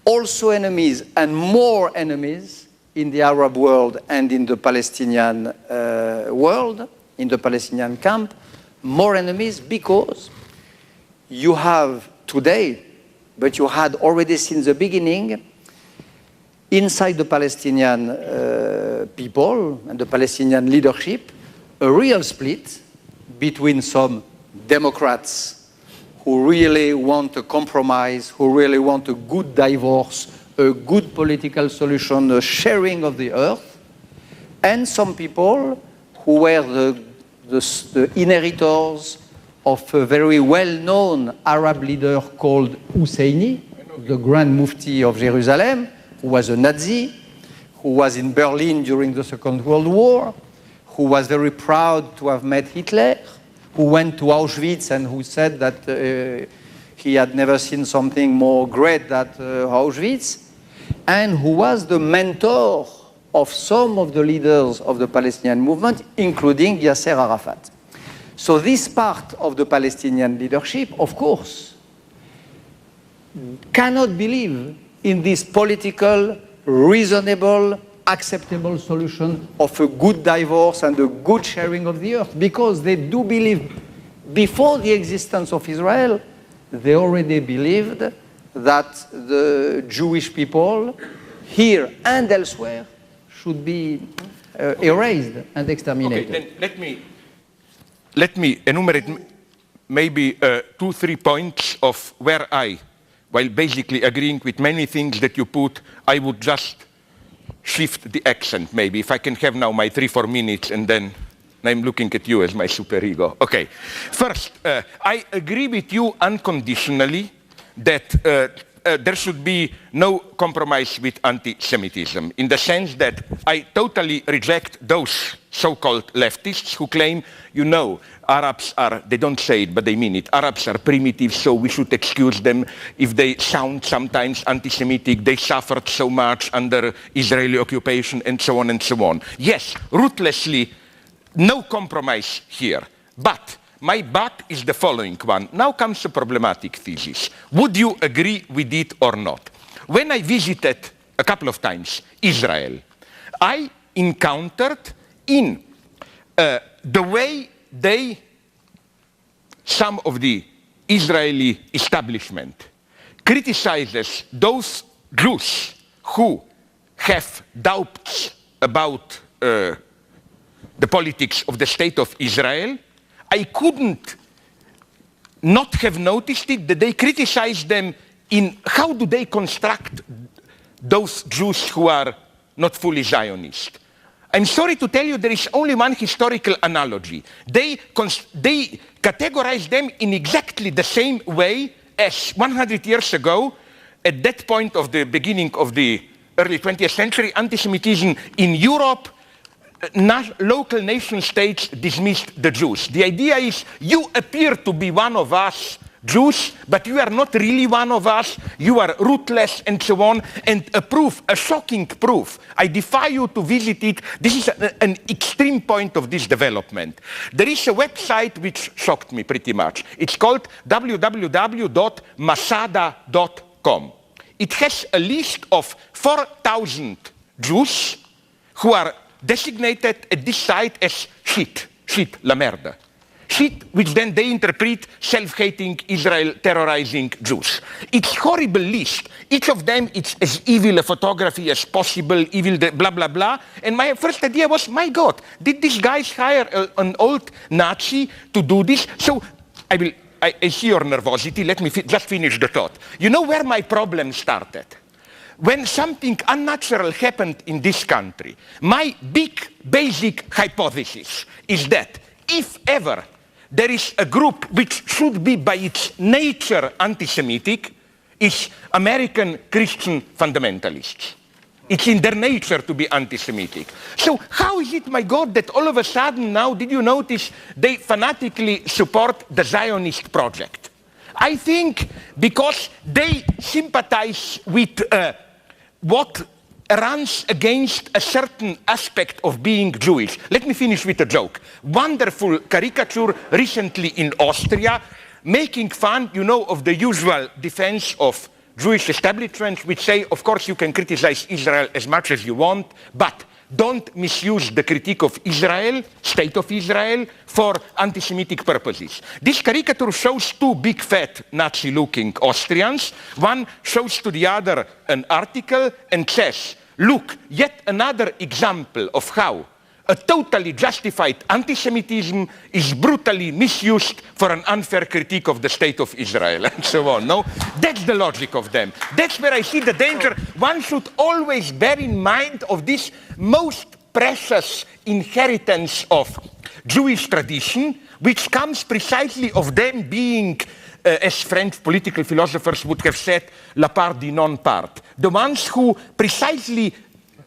also enemies and more enemies in the Arab world and in the Palestinian world, in the Palestinian camp, more enemies because you have today, but you had already since the beginning, inside the Palestinian people and the Palestinian leadership, a real split between some Democrats who really want a compromise, who really want a good divorce, a good political solution, a sharing of the earth, and some people who were the inheritors of a very well-known Arab leader called Husseini, the Grand Mufti of Jerusalem, who was a Nazi, who was in Berlin during the Second World War, who was very proud to have met Hitler, who went to Auschwitz and who said that he had never seen something more great than Auschwitz, and who was the mentor of some of the leaders of the Palestinian movement, including Yasser Arafat. So this part of the Palestinian leadership, of course, cannot believe in this political, reasonable, acceptable solution of a good divorce and a good sharing of the earth, because they do believe, before the existence of Israel, they already believed that the Jewish people here and elsewhere should be erased and exterminated. Okay, then let me enumerate maybe 2-3 points of where while basically agreeing with many things that you put, I would just shift the accent, maybe, if I can have now my 3-4 minutes, and then I'm looking at you as my superego. Okay. First, I agree with you unconditionally that there should be no compromise with anti-Semitism, in the sense that I totally reject those so-called leftists who claim, you know, Arabs are, they don't say it, but they mean it, Arabs are primitive, so we should excuse them if they sound sometimes anti-Semitic, they suffered so much under Israeli occupation, and so on and so on. Yes, ruthlessly, no compromise here. But my but is the following one. Now comes the problematic thesis. Would you agree with it or not? When I visited a couple of times Israel, I encountered in the way some of the Israeli establishment criticizes those Jews who have doubts about the politics of the state of Israel, I couldn't not have noticed it, that they criticize them in how do they construct those Jews who are not fully Zionist. I'm sorry to tell you, there is only one historical analogy. They categorize them in exactly the same way as 100 years ago, at that point of the beginning of the early 20th century, anti-Semitism in Europe, local nation states dismissed the Jews. The idea is, you appear to be one of us Jews, but you are not really one of us, you are ruthless, and so on. And a proof, a shocking proof, I defy you to visit it, this is an extreme point of this development. There is a website which shocked me pretty much. It's called www.masada.com. It has a list of 4,000 Jews who are designated at this site as shit, la merda. Shit, which then they interpret self-hating Israel terrorizing Jews. It's horrible list. Each of them is as evil a photography as possible, evil blah, blah, blah. And my first idea was, my God, did these guys hire an old Nazi to do this? So I see your nervosity. Let me just finish the thought. You know where my problem started? When something unnatural happened in this country, my big basic hypothesis is that if ever there is a group which should be by its nature anti-Semitic, is American Christian fundamentalists. It's in their nature to be anti-Semitic. So how is it, my God, that all of a sudden now, did you notice, they fanatically support the Zionist project? I think because they sympathize with what runs against a certain aspect of being Jewish. Let me finish with a joke. Wonderful caricature recently in Austria, making fun, you know, of the usual defense of Jewish establishments, which say, of course, you can criticize Israel as much as you want, but don't misuse the critique of Israel, state of Israel, for anti-Semitic purposes. This caricature shows two big, fat, Nazi-looking Austrians. One shows to the other an article and says, look, yet another example of how a totally justified anti-Semitism is brutally misused for an unfair critique of the state of Israel, and so on. No? That's the logic of them. That's where I see the danger. One should always bear in mind of this most precious inheritance of Jewish tradition, which comes precisely of them being, as French political philosophers would have said, la part du non-part. The ones who precisely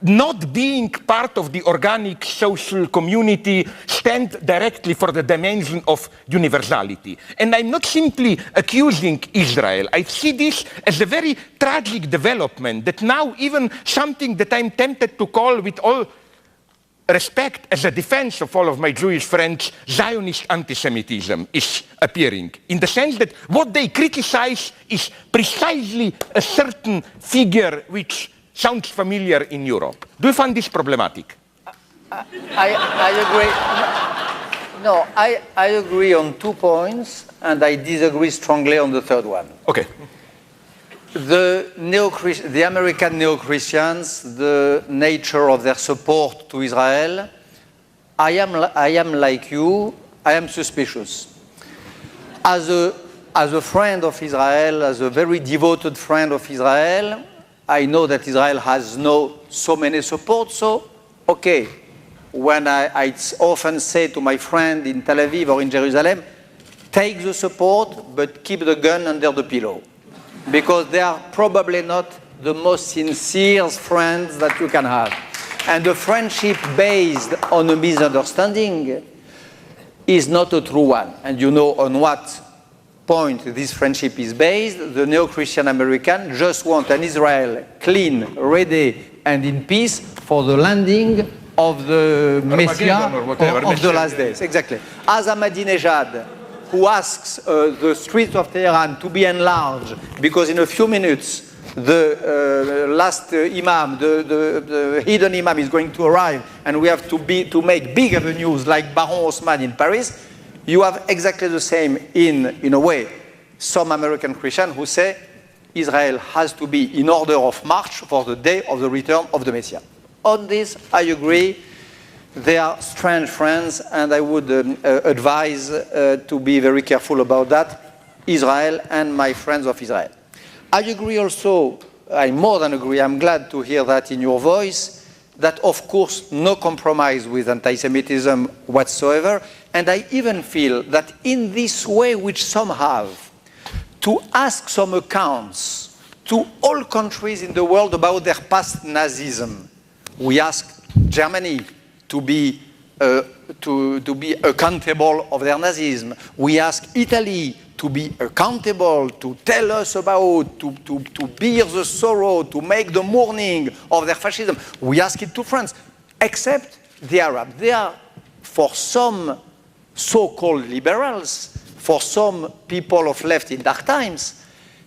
not being part of the organic social community stand directly for the dimension of universality. And I'm not simply accusing Israel. I see this as a very tragic development, that now even something that I'm tempted to call with all respect as a defense of all of my Jewish friends, Zionist anti-Semitism is appearing, in the sense that what they criticize is precisely a certain figure which sounds familiar in Europe. Do you find this problematic? I agree. No, I agree on 2 points, and I disagree strongly on the third one. Okay. The American neo-Christians, the nature of their support to Israel, I am like you, I am suspicious. As a friend of Israel, as a very devoted friend of Israel, I know that Israel has so many support, so, okay. When I often say to my friend in Tel Aviv or in Jerusalem, take the support, but keep the gun under the pillow. Because they are probably not the most sincere friends that you can have. And the friendship based on a misunderstanding is not a true one. And you know on what point this friendship is based. The neo-Christian American just want an Israel clean, ready, and in peace for the landing of the Messiah of the last days. Exactly. As Ahmadinejad, who asks the streets of Tehran to be enlarged because in a few minutes the last imam, the hidden imam is going to arrive and we have to make big avenues like Baron Haussmann in Paris. You have exactly the same in a way. some American Christians who say Israel has to be in order of march for the day of the return of the Messiah. On this, I agree. They are strange friends, and I would advise to be very careful about that, Israel and my friends of Israel. I agree also, I more than agree, I'm glad to hear that in your voice, that of course no compromise with anti-Semitism whatsoever, and I even feel that in this way which some have, to ask some accounts to all countries in the world about their past Nazism. We ask Germany to be accountable of their Nazism. We ask Italy to be accountable, to tell us about, to bear the sorrow, to make the mourning of their fascism. We ask it to France, except the Arabs. They are, for some so-called liberals, for some people of left in dark times,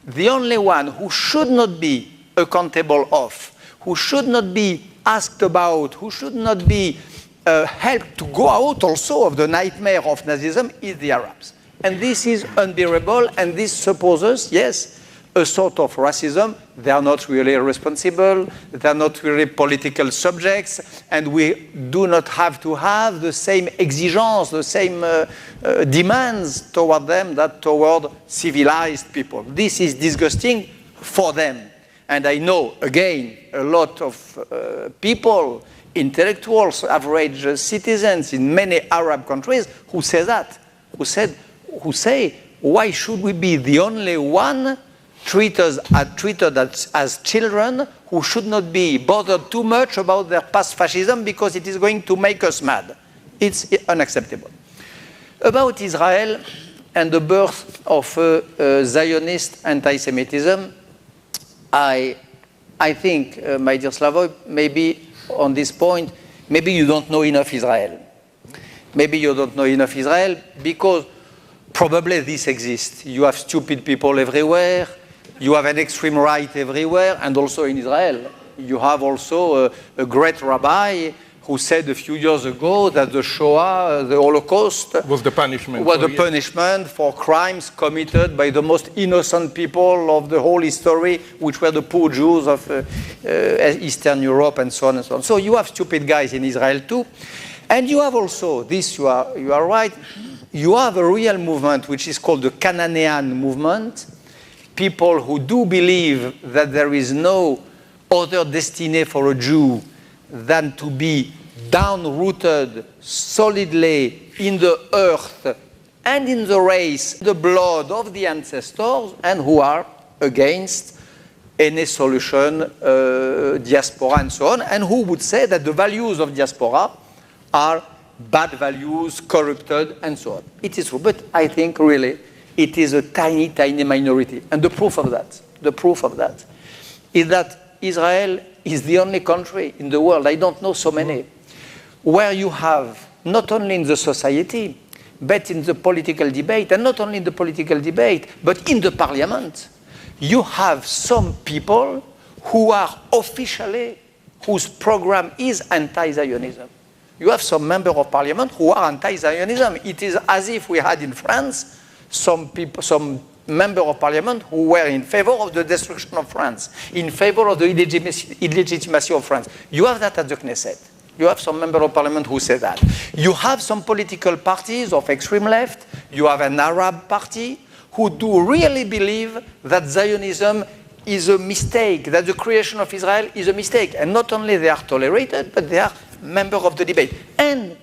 the only one who should not be accountable of, who should not be asked about, who should not be helped to go out also of the nightmare of Nazism is the Arabs. And this is unbearable, and this supposes, yes, a sort of racism. They are not really responsible, they are not really political subjects, and we do not have to have the same exigences, the same demands toward them that toward civilized people. This is disgusting for them. And I know, again, a lot of people, intellectuals, average citizens in many Arab countries who say that, who say, why should we be the only one treated as children who should not be bothered too much about their past fascism because it is going to make us mad. It's unacceptable. About Israel and the birth of Zionist anti-Semitism, I think, my dear Slavoj, maybe on this point, maybe you don't know enough Israel. Maybe you don't know enough Israel because probably this exists. You have stupid people everywhere. You have an extreme right everywhere, and also in Israel. You have also a great rabbi who said a few years ago that the Shoah, the Holocaust, was the punishment. Was the punishment for crimes committed by the most innocent people of the whole history, which were the poor Jews of Eastern Europe and so on and so on. So you have stupid guys in Israel too. And you have also, this you are right, you have a real movement which is called the Canaan movement. People who do believe that there is no other destiny for a Jew than to be down-rooted solidly in the earth and in the race, the blood of the ancestors, and who are against any solution, diaspora and so on, and who would say that the values of diaspora are bad values, corrupted, and so on. It is true, but I think really it is a tiny, tiny minority. And the proof of that is that Israel is the only country in the world, I don't know so many, where you have, not only in the society, but in the political debate, and not only in the political debate, but in the parliament, you have some people who are officially, whose program is anti-Zionism. You have some members of parliament who are anti-Zionism. It is as if we had in France some members of parliament who were in favor of the destruction of France, in favor of the illegitimacy of France. You have that at the Knesset. You have some member of parliament who say that. You have some political parties of extreme left. You have an Arab party who do really believe that Zionism is a mistake, that the creation of Israel is a mistake. And not only they are tolerated, but they are members of the debate. And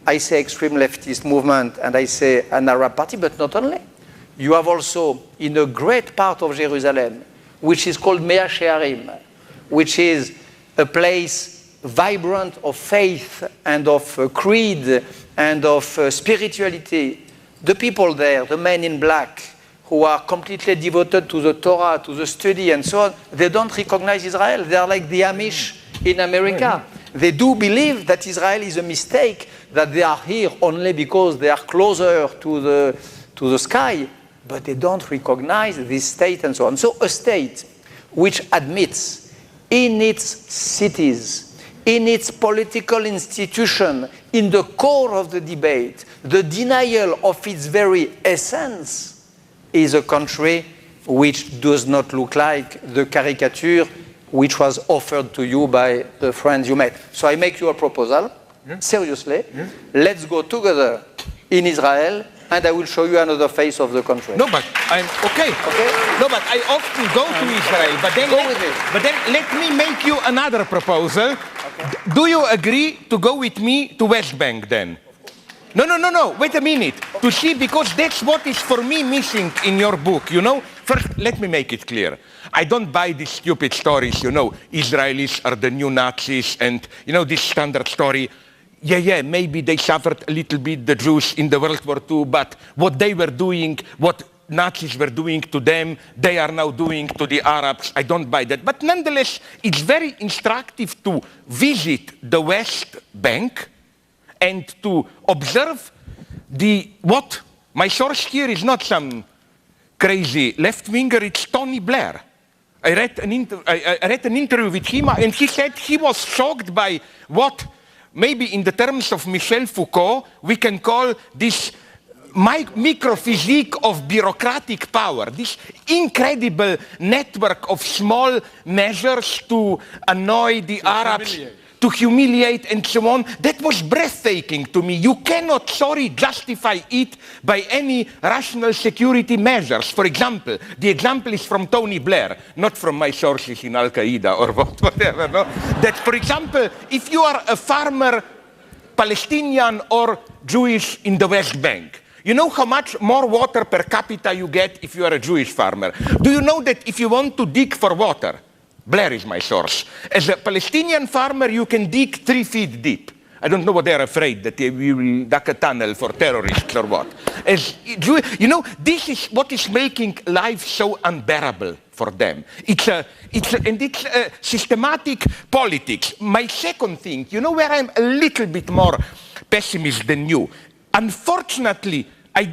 I say extreme leftist movement, and I say an Arab party, but not only. You have also, in a great part of Jerusalem, which is called Mea Shearim, which is a place vibrant of faith and of creed and of spirituality. The people there, the men in black, who are completely devoted to the Torah, to the study and so on, they don't recognize Israel. They are like the Amish in America. They do believe that Israel is a mistake, that they are here only because they are closer to the sky, but they don't recognize this state and so on. So a state which admits in its cities, in its political institution, in the core of the debate, the denial of its very essence, is a country which does not look like the caricature which was offered to you by the friends you met. So I make you a proposal, seriously. Let's go together in Israel, and I will show you another face of the country. No, but I'm okay. No, but I often go to Israel. But then let me make you another proposal. Okay. Do you agree to go with me to West Bank then? No. Wait a minute. To see, because that's what is for me missing in your book, you know? First, let me make it clear. I don't buy these stupid stories, you know, Israelis are the new Nazis and, you know, this standard story. Yeah, maybe they suffered a little bit, the Jews in the World War II, but what they were doing, what Nazis were doing to them, they are now doing to the Arabs. I don't buy that. But nonetheless, it's very instructive to visit the West Bank and to observe what my source here is not some crazy left-winger, it's Tony Blair. I read an interview with him, and he said he was shocked by what, maybe in the terms of Michel Foucault, we can call this microphysique of bureaucratic power, this incredible network of small measures to annoy the Arabs, to humiliate and so on. That was breathtaking to me. You cannot, justify it by any rational security measures. For example, the example is from Tony Blair, not from my sources in Al-Qaeda or whatever. No? That, for example, if you are a farmer, Palestinian or Jewish in the West Bank, you know how much more water per capita you get if you are a Jewish farmer? Do you know that if you want to dig for water, Blair is my source, as a Palestinian farmer, you can dig 3 feet deep. I don't know what they're afraid, that they will dig a tunnel for terrorists or what. You know, this is what is making life so unbearable for them. It's systematic politics. My second thing, you know where I'm a little bit more pessimist than you. Unfortunately, I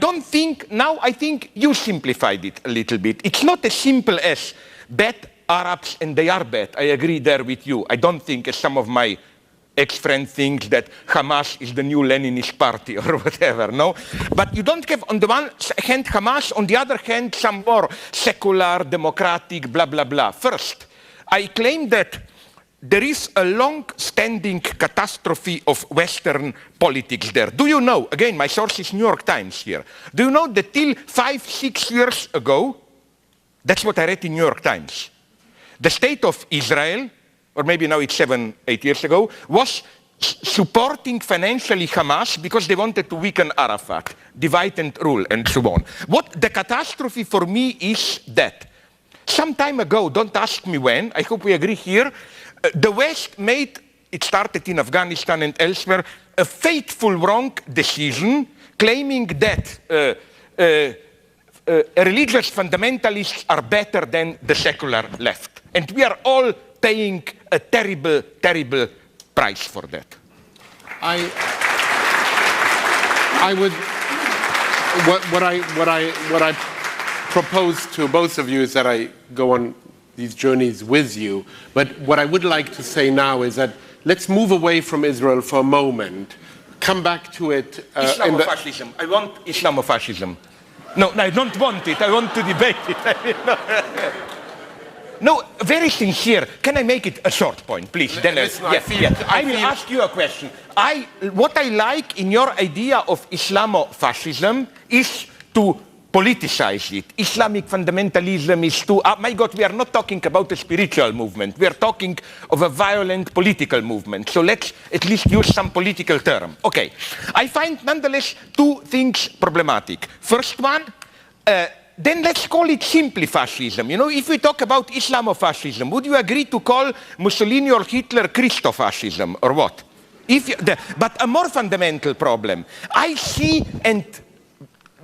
think you simplified it a little bit. It's not as simple as bad Arabs and they are bad. I agree there with you. I don't think, as some of my ex-friends think, that Hamas is the new Leninist party or whatever, no? But you don't have, on the one hand, Hamas, on the other hand, some more secular, democratic, blah, blah, blah. First, I claim that there is a long-standing catastrophe of Western politics there. Do you know, again, my source is New York Times here, do you know that till 5-6 years ago, that's what I read in New York Times, the state of Israel, or maybe now it's 7-8 years ago, was supporting financially Hamas because they wanted to weaken Arafat, divide and rule, and so on. What the catastrophe for me is that some time ago, don't ask me when, I hope we agree here, the West made, it started in Afghanistan and elsewhere, a fateful wrong decision claiming that religious fundamentalists are better than the secular left. And we are all paying a terrible, terrible price for that. I would, what I propose to both of you is that I go on these journeys with you. But what I would like to say now is that let's move away from Israel for a moment, come back to it. Islamofascism. I want Islamofascism. No, I don't want it. I want to debate it. No, very sincere. Can I make it a short point, please? Then I will ask you a question. What I like in your idea of Islamofascism is to politicize it. Islamic fundamentalism is to, my God, we are not talking about a spiritual movement. We are talking of a violent political movement. So let's at least use some political term. Okay. I find, nonetheless, 2 things problematic. First one, then let's call it simply fascism. You know, if we talk about Islamofascism, would you agree to call Mussolini or Hitler Christofascism or what? But a more fundamental problem, I see, and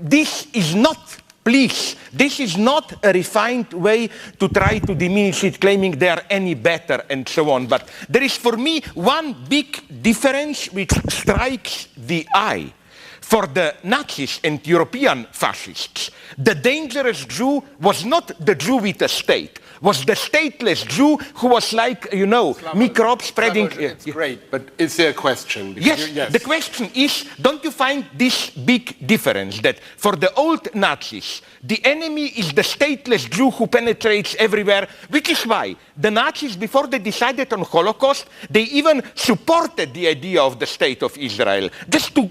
this is not, please, this is not a refined way to try to diminish it, claiming they are any better and so on. But there is, for me, one big difference which strikes the eye. For the Nazis and European fascists, the dangerous Jew was not the Jew with a state. was the stateless Jew who was like, you know, microbe spreading. It's great, but is there a question? Yes, the question is, don't you find this big difference that for the old Nazis, the enemy is the stateless Jew who penetrates everywhere, which is why the Nazis, before they decided on Holocaust, they even supported the idea of the state of Israel, just to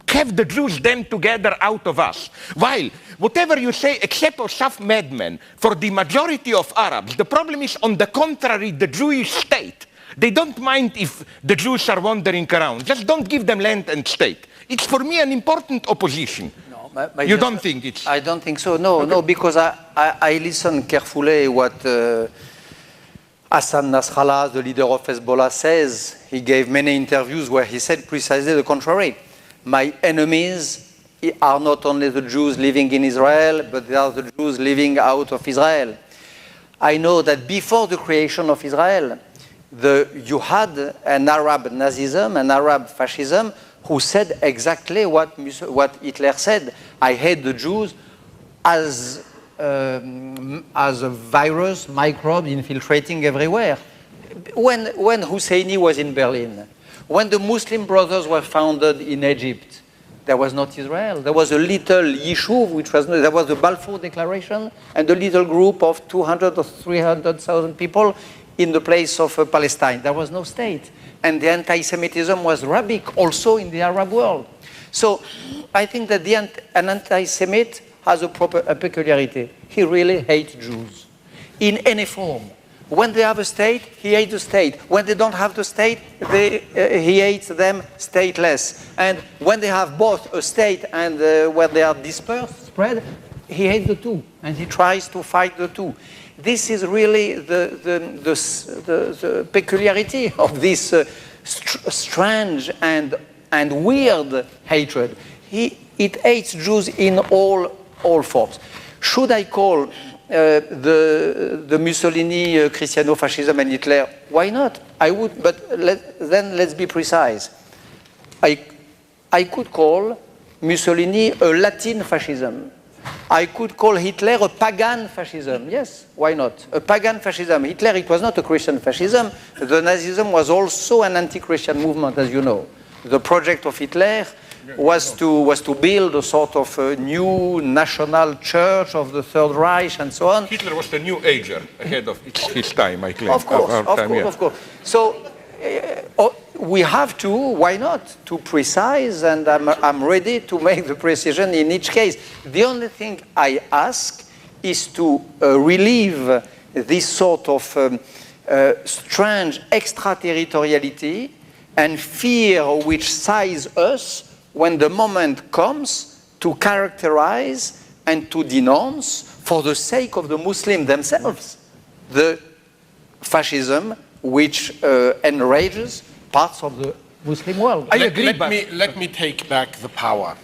have the Jews then together out of us. While, whatever you say, except for some madmen, for the majority of Arabs, the problem is, on the contrary, the Jewish state. They don't mind if the Jews are wandering around. Just don't give them land and state. It's, for me, an important opposition. No, you don't think it's... I don't think so. No, okay. No, because I listen carefully what Hassan Nasrallah, the leader of Hezbollah, says. He gave many interviews where he said precisely the contrary. My enemies are not only the Jews living in Israel, but they are the Jews living out of Israel. I know that before the creation of Israel, you had an Arab Nazism, an Arab fascism, who said exactly what Hitler said. I hate the Jews as a virus, microbe infiltrating everywhere. When Husseini was in Berlin, when the Muslim Brothers were founded in Egypt, there was not Israel. There was a little Yishuv, there was the Balfour Declaration, and a little group of 200 or 300,000 people in the place of Palestine. There was no state. And the anti-Semitism was rabbinic also in the Arab world. So I think that an anti-Semite has a peculiarity. He really hates Jews in any form. When they have a state, he hates the state. When they don't have the state, he hates them stateless. And when they have both a state and where they are dispersed, spread, he hates the two. And he tries to fight the two. This is really the peculiarity of this strange and weird hatred. It hates Jews in all forms. Should I call the Mussolini Cristiano-fascism and Hitler? Why not? I would, but then let's be precise. I could call Mussolini a Latin fascism. I could call Hitler a pagan fascism. Yes, why not? A pagan fascism. Hitler, it was not a Christian fascism. The Nazism was also an anti-Christian movement, as you know. The project of Hitler was to build a sort of new national church of the Third Reich and so on. Hitler was the new ager ahead of his time, I claim. Of course. So we have to, why not, to precise, and I'm ready to make the precision in each case. The only thing I ask is to relieve this sort of strange extraterritoriality and fear which size us when the moment comes to characterize and to denounce, for the sake of the Muslims themselves, the fascism which enrages parts of the Muslim world. I agree. Let me take back the power.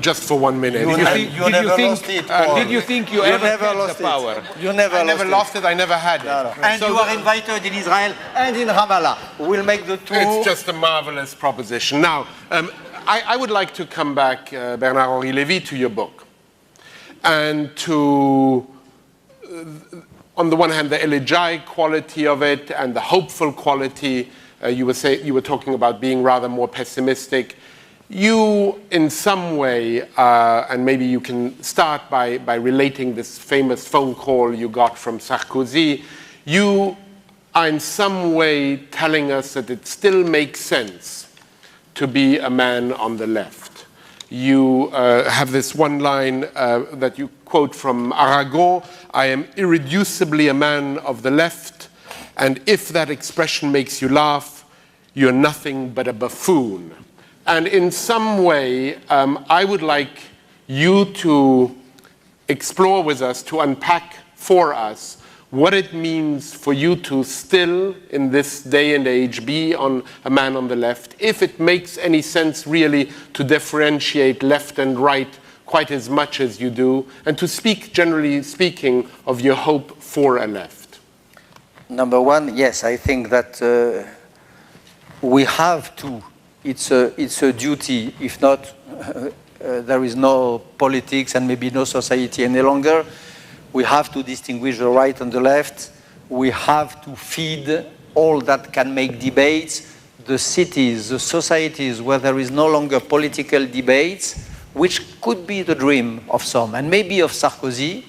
Just for 1 minute. Did you think you ever lost the power? You never lost it. I never had it. No. And so you are invited in Israel and in Ramallah. We'll make the two. It's just a marvelous proposition. Now, I would like to come back, Bernard-Henri Lévy, to your book. And to, on the one hand, the elegiac quality of it and the hopeful quality. You were talking about being rather more pessimistic. You, in some way, and maybe you can start by relating this famous phone call you got from Sarkozy, you are in some way telling us that it still makes sense to be a man on the left. You have this one line that you quote from Arago, "I am irreducibly a man of the left, and if that expression makes you laugh, you're nothing but a buffoon." And in some way, I would like you to explore with us, to unpack for us, what it means for you to still, in this day and age, be a man on the left, if it makes any sense really to differentiate left and right quite as much as you do, and to speak, generally speaking, of your hope for a left. Number one, yes, I think that we have to. It's a duty. If not, there is no politics and maybe no society any longer. We have to distinguish the right and the left. We have to feed all that can make debates. The cities, the societies where there is no longer political debates, which could be the dream of some, and maybe of Sarkozy,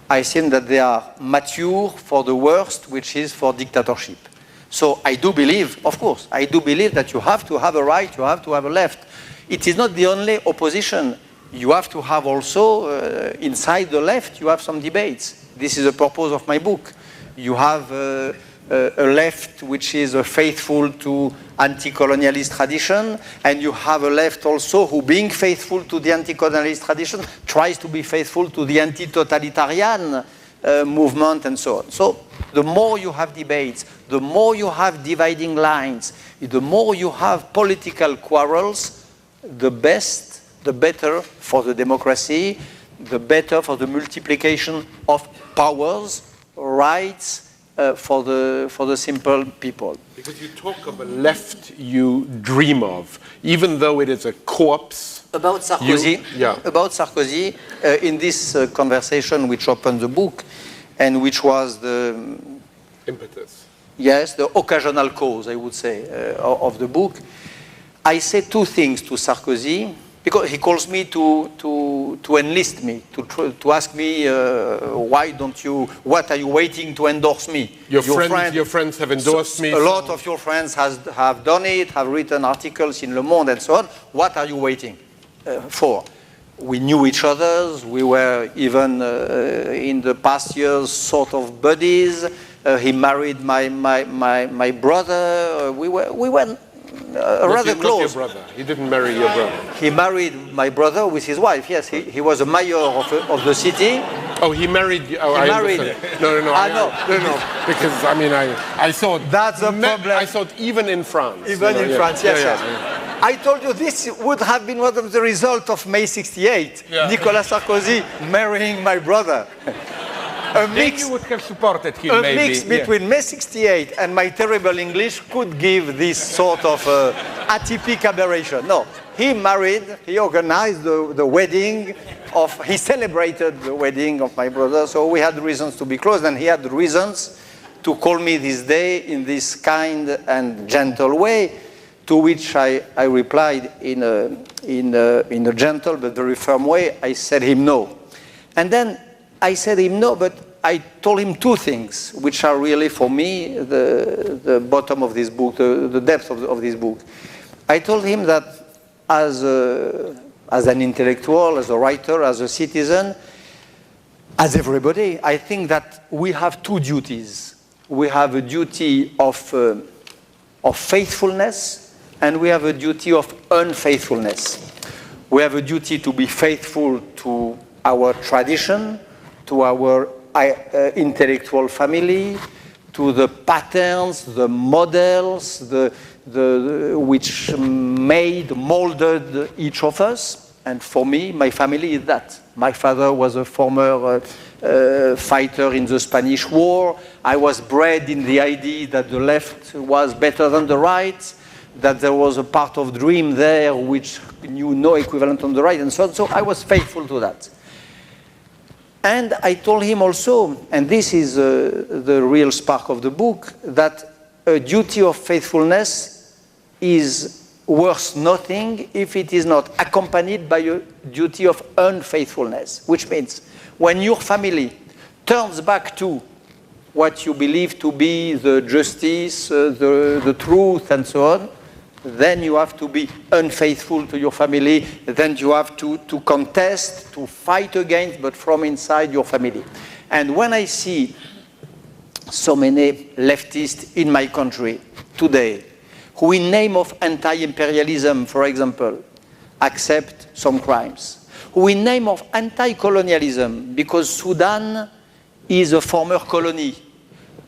I think that they are mature for the worst, which is for dictatorship. So I do believe, of course, I do believe that you have to have a right, you have to have a left. It is not the only opposition. You have to have also, inside the left, you have some debates. This is the purpose of my book. You have a left which is faithful to anti-colonialist tradition, and you have a left also who, being faithful to the anti-colonialist tradition, tries to be faithful to the anti-totalitarian movement and so on. So the more you have debates, the more you have dividing lines, the more you have political quarrels, the better for the democracy, the better for the multiplication of powers, rights, for the simple people. Because you talk of a left you dream of, even though it is a corpse. About Sarkozy, in this conversation which opened the book, and which was the impetus. Yes, the occasional cause, I would say, of the book. I say two things to Sarkozy, because he calls me to enlist me, to ask me, why don't you, what are you waiting to endorse me? Your friends have endorsed me. A lot of your friends have done it, have written articles in Le Monde and so on. What are you waiting for? We knew each other. We were even in the past years sort of buddies. He married my brother. We were rather close. Not your brother. He didn't marry your brother. He married my brother with his wife. Yes, he was a mayor of the city. Oh, he married. Oh, he married. No. No. Because I mean, I thought that's a problem. I thought even in France. Even in France, yes. I told you this would have been one of the results of May '68. Yeah. Nicolas Sarkozy marrying my brother. A mix, you would have supported him, maybe. A mix between May '68 and my terrible English could give this sort of atypical aberration. No, he married, he organized the wedding he celebrated the wedding of my brother, so we had reasons to be close, and he had reasons to call me this day in this kind and gentle way, to which I replied in a gentle but very firm way. I said him no. And then I said him no, but I told him two things, which are really, for me, the bottom of this book, the depth of this book. I told him that as an intellectual, as a writer, as a citizen, as everybody, I think that we have two duties. We have a duty of faithfulness, and we have a duty of unfaithfulness. We have a duty to be faithful to our tradition, to our intellectual family, to the patterns, the models, which molded each of us. And for me, my family is that. My father was a former fighter in the Spanish War. I was bred in the idea that the left was better than the right, that there was a part of dream there which knew no equivalent on the right, and so on. So I was faithful to that. And I told him also, and this is the real spark of the book, that a duty of faithfulness is worth nothing if it is not accompanied by a duty of unfaithfulness, which means when your family turns back to what you believe to be the justice, the truth, and so on, then you have to be unfaithful to your family, then you have to contest, to fight against, but from inside your family. And when I see so many leftists in my country today, who in name of anti-imperialism, for example, accept some crimes, who in name of anti-colonialism, because Sudan is a former colony,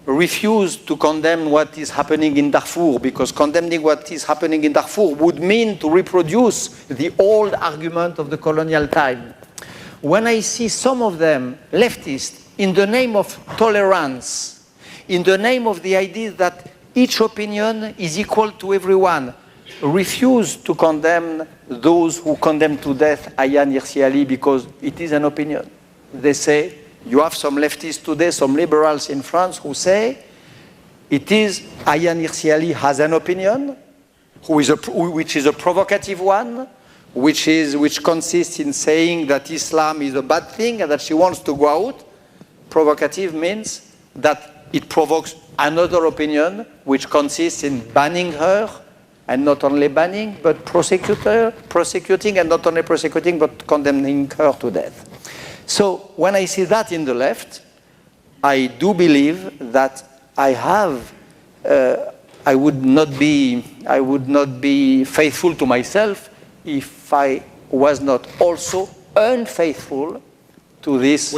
refuse to condemn what is happening in Darfur, because condemning what is happening in Darfur would mean to reproduce the old argument of the colonial time. When I see some of them, leftists, in the name of tolerance, in the name of the idea that each opinion is equal to everyone, refuse to condemn those who condemn to death Ayaan Hirsi Ali because it is an opinion. They say You have some leftists today, some liberals in France who say it is Ayaan Hirsi Ali has an opinion, which is a provocative one, which consists in saying that Islam is a bad thing and that she wants to go out. Provocative means that it provokes another opinion, which consists in banning her, and not only banning, but prosecuting, and not only prosecuting, but condemning her to death. So when I see that in the left, I do believe that I would not be faithful to myself if I was not also unfaithful to this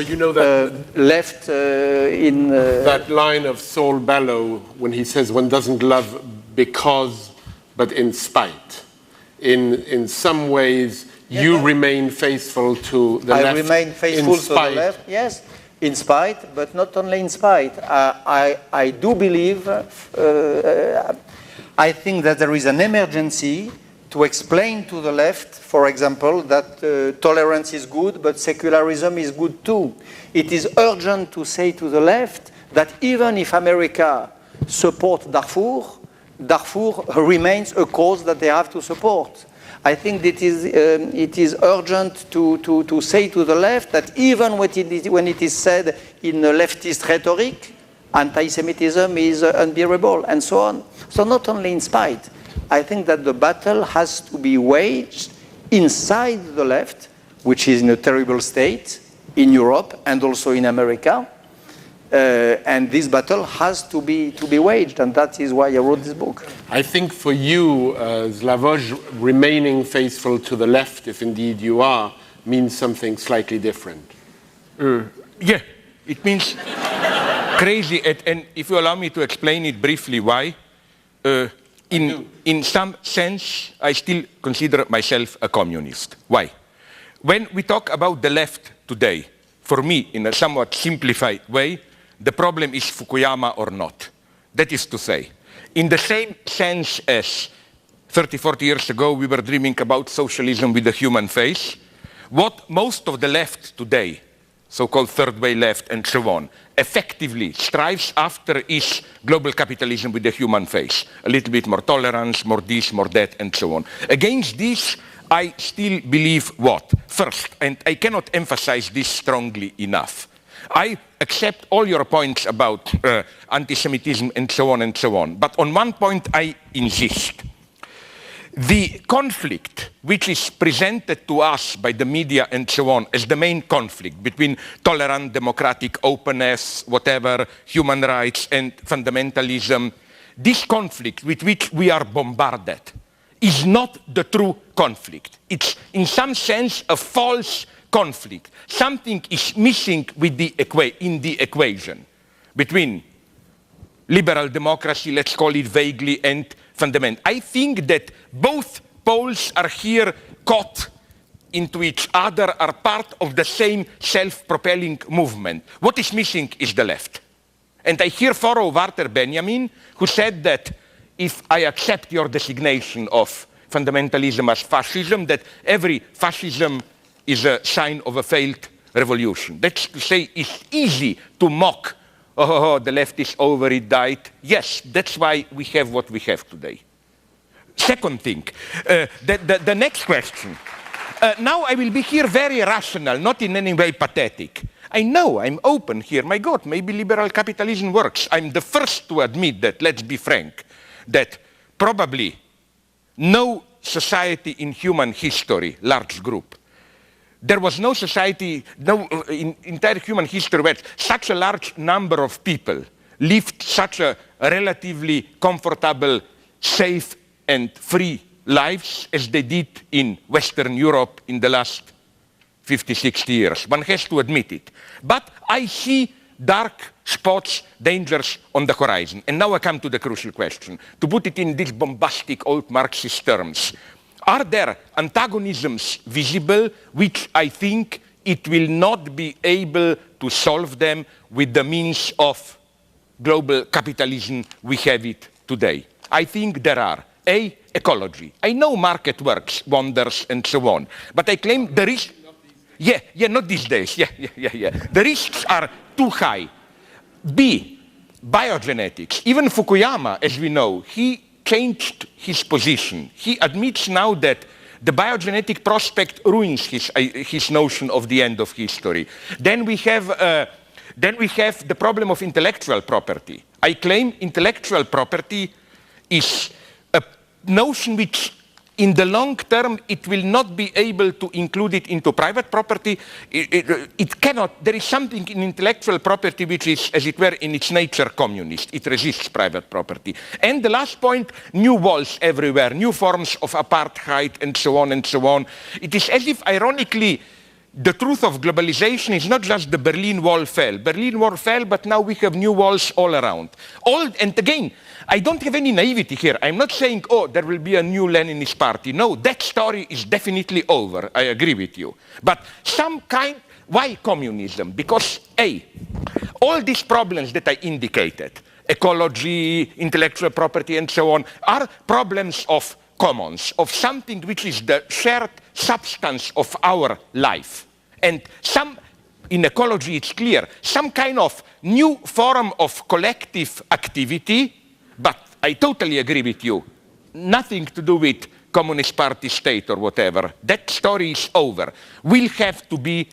left in... that line of Saul Bellow when he says one doesn't love because, but in spite. In some ways, you remain faithful to the left. I remain faithful to the left, yes, in spite, but not only in spite. I do believe, I think that there is an emergency to explain to the left, for example, that tolerance is good, but secularism is good too. It is urgent to say to the left that even if America supports Darfur, Darfur remains a cause that they have to support. I think that it is urgent to say to the left that even when it is said in a leftist rhetoric, anti-Semitism is unbearable, and so on. So not only in spite. I think that the battle has to be waged inside the left, which is in a terrible state in Europe and also in America. And this battle has to be waged, and that is why I wrote this book. I think for you, Slavoj, remaining faithful to the left, if indeed you are, means something slightly different. Yeah, it means crazy, and if you allow me to explain it briefly why, in some sense, I still consider myself a communist. Why? When we talk about the left today, for me, in a somewhat simplified way, the problem is Fukuyama or not. That is to say, in the same sense as 30, 40 years ago, we were dreaming about socialism with a human face, what most of the left today, so-called third way left and so on, effectively strives after is global capitalism with a human face. A little bit more tolerance, more this, more that, and so on. Against this, I still believe what? First, and I cannot emphasize this strongly enough, I accept all your points about anti-Semitism and so on, but on one point I insist. The conflict which is presented to us by the media and so on as the main conflict between tolerant, democratic, openness, whatever, human rights and fundamentalism, this conflict with which we are bombarded is not the true conflict. It's in some sense a false conflict. Something is missing with in the equation between liberal democracy, let's call it vaguely, and fundamental. I think that both poles are here caught into each other, are part of the same self-propelling movement. What is missing is the left. And I here follow Walter Benjamin, who said that if I accept your designation of fundamentalism as fascism, that every fascism is a sign of a failed revolution. That's to say, it's easy to mock, oh, the left is over, it died. Yes, that's why we have what we have today. Second thing, the next question. Now I will be here very rational, not in any way pathetic. I know, I'm open here. My God, maybe liberal capitalism works. I'm the first to admit that, let's be frank, that probably no society in human history, large group, there was no society, in entire human history where such a large number of people lived such a relatively comfortable, safe and free lives as they did in Western Europe in the last 50, 60 years. One has to admit it. But I see dark spots, dangers on the horizon. And now I come to the crucial question. To put it in these bombastic old Marxist terms, are there antagonisms visible which I think it will not be able to solve them with the means of global capitalism we have it today? I think there are. A, ecology. I know market works, wonders, and so on. But I claim there is... not these days. The risks are too high. B, biogenetics. Even Fukuyama, as we know, he changed his position. He admits now that the biogenetic prospect ruins his notion of the end of history. Then we have the problem of intellectual property. I claim intellectual property is a notion which, in the long term, it will not be able to include it into private property. It cannot. There is something in intellectual property which is, as it were, in its nature communist. It resists private property. And the last point, new walls everywhere, new forms of apartheid, and so on and so on. It is as if, ironically, the truth of globalization is not just the Berlin Wall fell. Berlin Wall fell, but now we have new walls all around. And again, I don't have any naivety here. I'm not saying, oh, there will be a new Leninist party. No, that story is definitely over. I agree with you. But why communism? Because, A, all these problems that I indicated, ecology, intellectual property, and so on, are problems of commons, of something which is the shared substance of our life. And in ecology it's clear, some kind of new form of collective activity, but I totally agree with you, nothing to do with Communist Party state or whatever. That story is over. Will have to be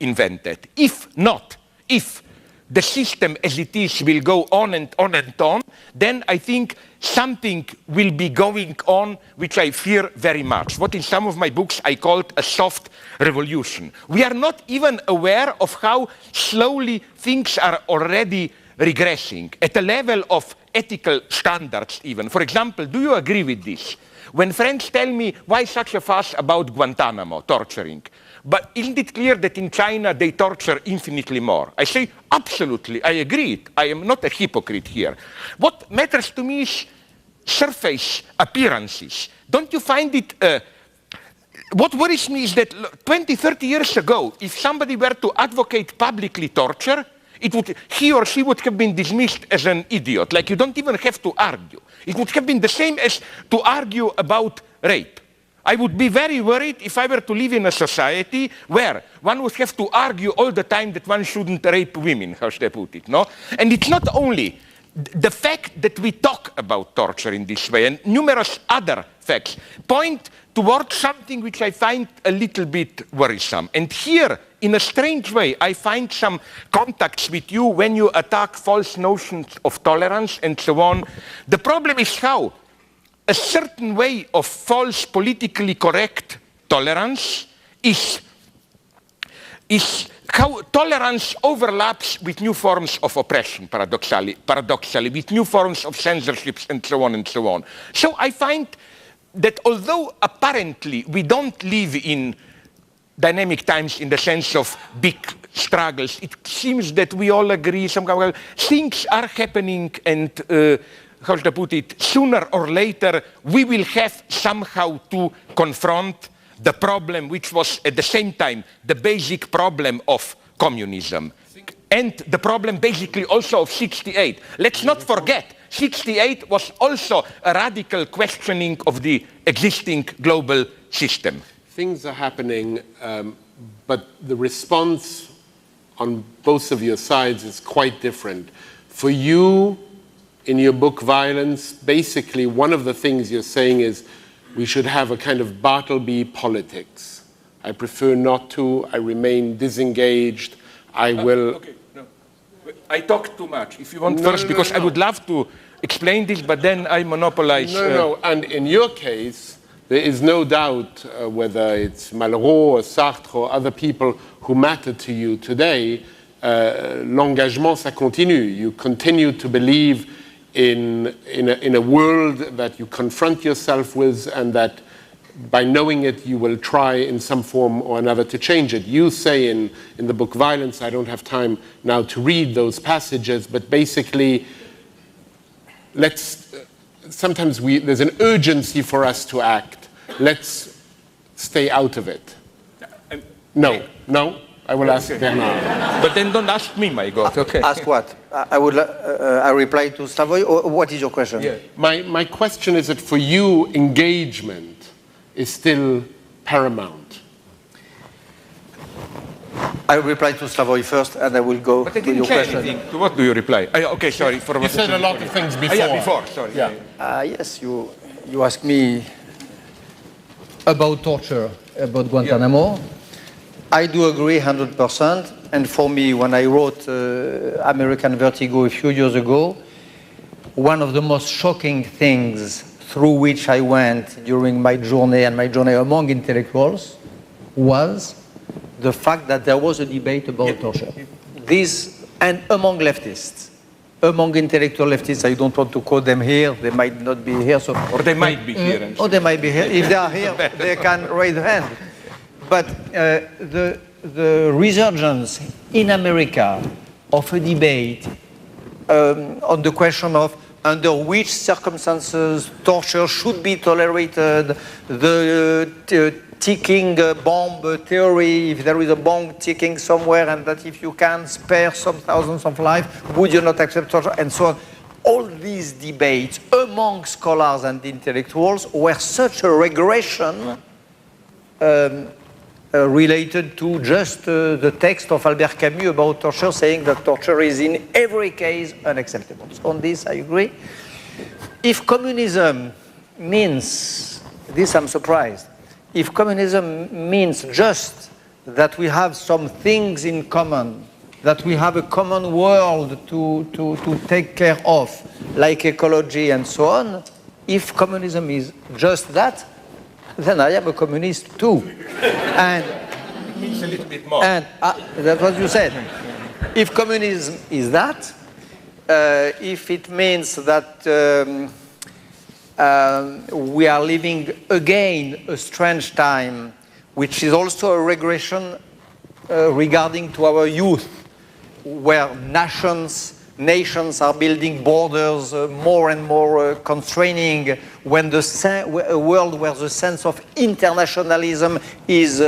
invented. If not, if the system as it is will go on and on and on, then I think something will be going on which I fear very much. What in some of my books I called a soft revolution. We are not even aware of how slowly things are already regressing at a level of ethical standards even. For example, do you agree with this? When friends tell me, why such a fuss about Guantanamo, torturing? But isn't it clear that in China they torture infinitely more? I say, absolutely, I agree. I am not a hypocrite here. What matters to me is surface appearances. Don't you find it... what worries me is that 20, 30 years ago, if somebody were to advocate publicly torture, he or she would have been dismissed as an idiot. Like, you don't even have to argue. It would have been the same as to argue about rape. I would be very worried if I were to live in a society where one would have to argue all the time that one shouldn't rape women, how should I put it, no? And it's not only the fact that we talk about torture in this way, and numerous other facts point towards something which I find a little bit worrisome. And here, in a strange way, I find some contacts with you when you attack false notions of tolerance and so on. The problem is how a certain way of false, politically correct tolerance is how tolerance overlaps with new forms of oppression, paradoxically, with new forms of censorships and so on and so on. So I find that although apparently we don't live in dynamic times in the sense of big struggles, it seems that we all agree somehow things are happening and how should I put it, sooner or later we will have somehow to confront the problem which was at the same time the basic problem of communism and the problem basically also of 68. Let's not forget, 68 was also a radical questioning of the existing global system. Things are happening, but the response on both of your sides is quite different. For you, in your book, Violence, basically one of the things you're saying is we should have a kind of Bartleby politics. I prefer not to. I remain disengaged. I will... Okay, no. I talk too much. If you want first, because I would love to explain this, but then I monopolize... No. And in your case, there is no doubt whether it's Malraux or Sartre or other people who matter to you today, l'engagement, ça continue. You continue to believe in a world that you confront yourself with, and that by knowing it you will try in some form or another to change it. You say in the book Violence, I don't have time now to read those passages, but basically sometimes there's an urgency for us to act. Let's stay out of it. No. I will ask Bernard. But then don't ask me, my God. Okay. Ask what? I reply to Slavoj, or what is your question? Yeah. My question is that for you, engagement is still paramount. I will reply to Slavoj first, and I will go But I to didn't your say question. anything. To what do you reply? Okay, sorry. You said a lot of things before. Yeah, before, sorry. Yeah. Yes, you asked me About torture, about Guantanamo. I do agree 100%. And for me, when I wrote American Vertigo a few years ago, one of the most shocking things through which I went during my journey and my journey among intellectuals was the fact that there was a debate about torture. This, and among leftists, among intellectual leftists, I don't want to quote them here, they might not be here. So, Or they might be here. or they might be here. If they are here, they can raise their hand. But the resurgence in America of a debate on the question of under which circumstances torture should be tolerated, the ticking bomb theory, if there is a bomb ticking somewhere and that if you can spare some thousands of lives, would you not accept torture, and so on. All these debates among scholars and intellectuals were such a regression related to just the text of Albert Camus about torture, saying that torture is in every case unacceptable. So on this, I agree. If communism means, this I'm surprised, if communism means just that we have some things in common, that we have a common world to take care of, like ecology and so on, if communism is just that, then I am a communist too. And It means a little bit more. and that's what you said. If communism is that, if it means that we are living again a strange time, which is also a regression regarding to our youth, where nations are building borders more and more constraining, when a world where the sense of internationalism is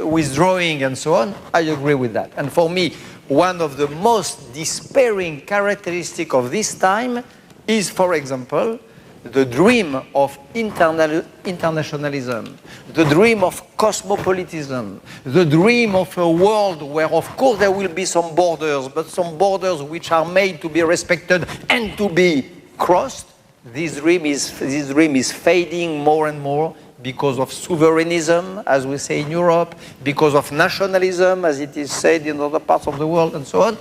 withdrawing and so on, I agree with that. And for me, one of the most despairing characteristics of this time is, for example, the dream of internationalism, the dream of cosmopolitanism, the dream of a world where, of course, there will be some borders, but some borders which are made to be respected and to be crossed. This dream is fading more and more because of sovereignism, as we say in Europe, because of nationalism, as it is said in other parts of the world, and so on.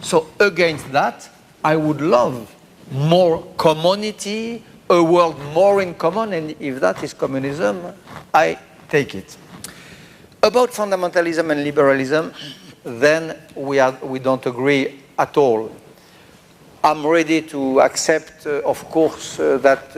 So against that, I would love more commonality, a world more in common, and if that is communism, I take it. About fundamentalism and liberalism, then we don't agree at all. I'm ready to accept, of course, that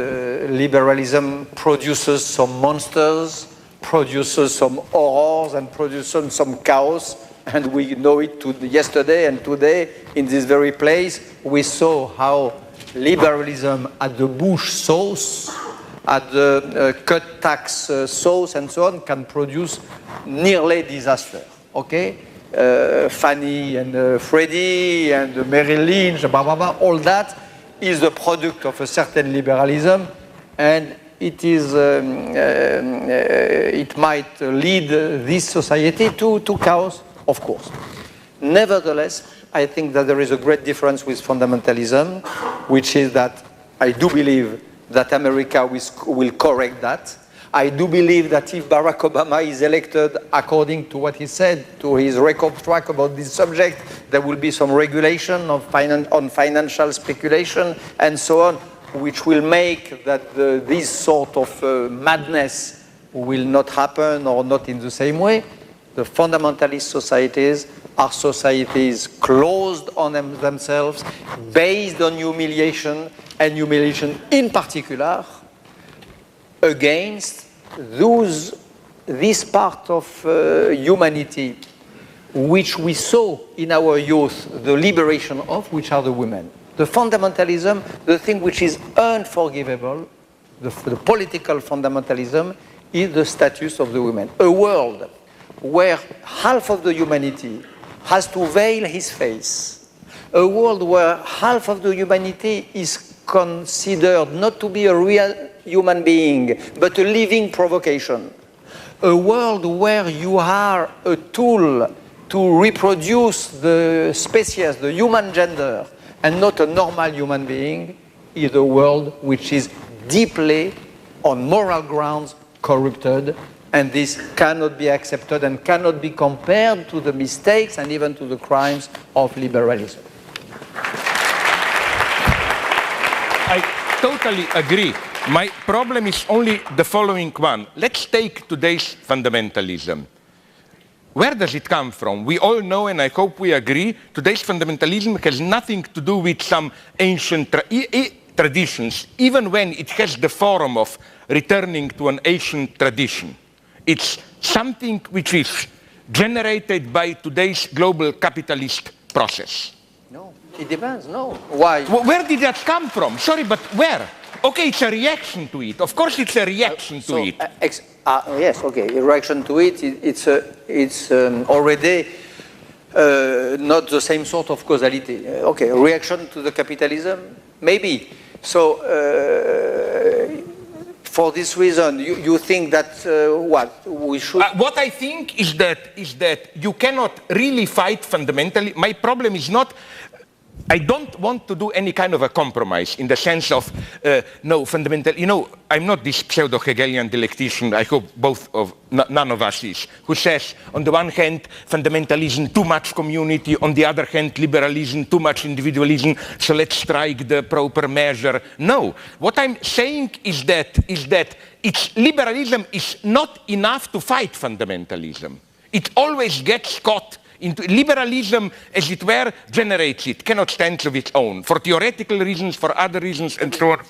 liberalism produces some monsters, produces some horrors, and produces some chaos, and we know it yesterday and today in this very place. We saw how liberalism at the Bush sauce, at the cut tax sauce and so on, can produce nearly disaster, okay? Fannie and Freddie and Merrill Lynch, blah, blah, blah, all that is the product of a certain liberalism, and it might lead this society to chaos, of course. Nevertheless, I think that there is a great difference with fundamentalism, which is that I do believe that America will correct that. I do believe that if Barack Obama is elected according to what he said, to his record track about this subject, there will be some regulation on financial speculation and so on, which will make that this sort of madness will not happen, or not in the same way. The fundamentalist societies are societies closed on themselves, based on humiliation, and humiliation in particular against this part of humanity which we saw in our youth the liberation of, which are the women. The fundamentalism, the thing which is unforgivable, the political fundamentalism, is the status of the women. A world where half of the humanity has to veil his face, a world where half of the humanity is considered not to be a real human being, but a living provocation, a world where you are a tool to reproduce the species, the human gender, and not a normal human being, is a world which is deeply, on moral grounds, corrupted, and this cannot be accepted and cannot be compared to the mistakes and even to the crimes of liberalism. I totally agree. My problem is only the following one. Let's take today's fundamentalism. Where does it come from? We all know, and I hope we agree, today's fundamentalism has nothing to do with some ancient traditions, even when it has the form of returning to an ancient tradition. It's something which is generated by today's global capitalist process. No, it depends, no. Why? Where did that come from? Sorry, but where? Okay, it's a reaction to it. Of course it's a reaction to it. Yes, okay, a reaction to it, it's already not the same sort of causality. Okay, a reaction to the capitalism, maybe. So, for this reason, you think that what we should? What I think is that you cannot really fight fundamentally. My problem is not. I don't want to do any kind of a compromise in the sense of no fundamental. You know, I'm not this pseudo-Hegelian dialectician. I hope none of us is. Who says, on the one hand, fundamentalism, too much community. On the other hand, liberalism, too much individualism. So let's strike the proper measure. No, what I'm saying is that liberalism is not enough to fight fundamentalism. It always gets caught into liberalism, as it were, generates it, cannot stand of its own, for theoretical reasons, for other reasons, and so on.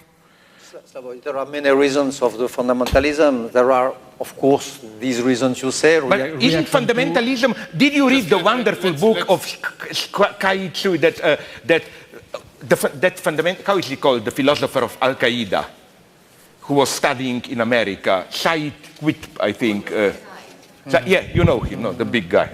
Slavoj, there are many reasons of the fundamentalism. There are, of course, these reasons you say. But isn't fundamentalism? Did you read the wonderful book of Kai-Chu that fundamental? How is he called? The philosopher of Al Qaeda, who was studying in America, Said Qutb, I think. Yeah, you know him, no, the big guy.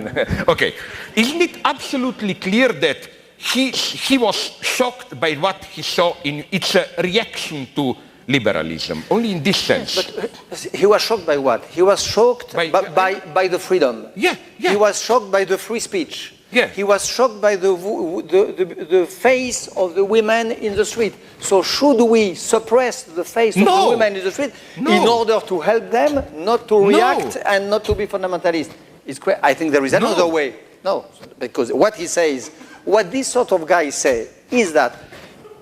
Okay. Isn't it absolutely clear that he was shocked by what he saw in it's a reaction to liberalism, only in this sense? But he was shocked by what? He was shocked by the freedom. Yeah, yeah. He was shocked by the free speech. Yeah. He was shocked by the face of the women in the street. So should we suppress the face of the women in the street in order to help them not to react and not to be fundamentalist? I think there is another way. No, because what he says, what this sort of guys say is that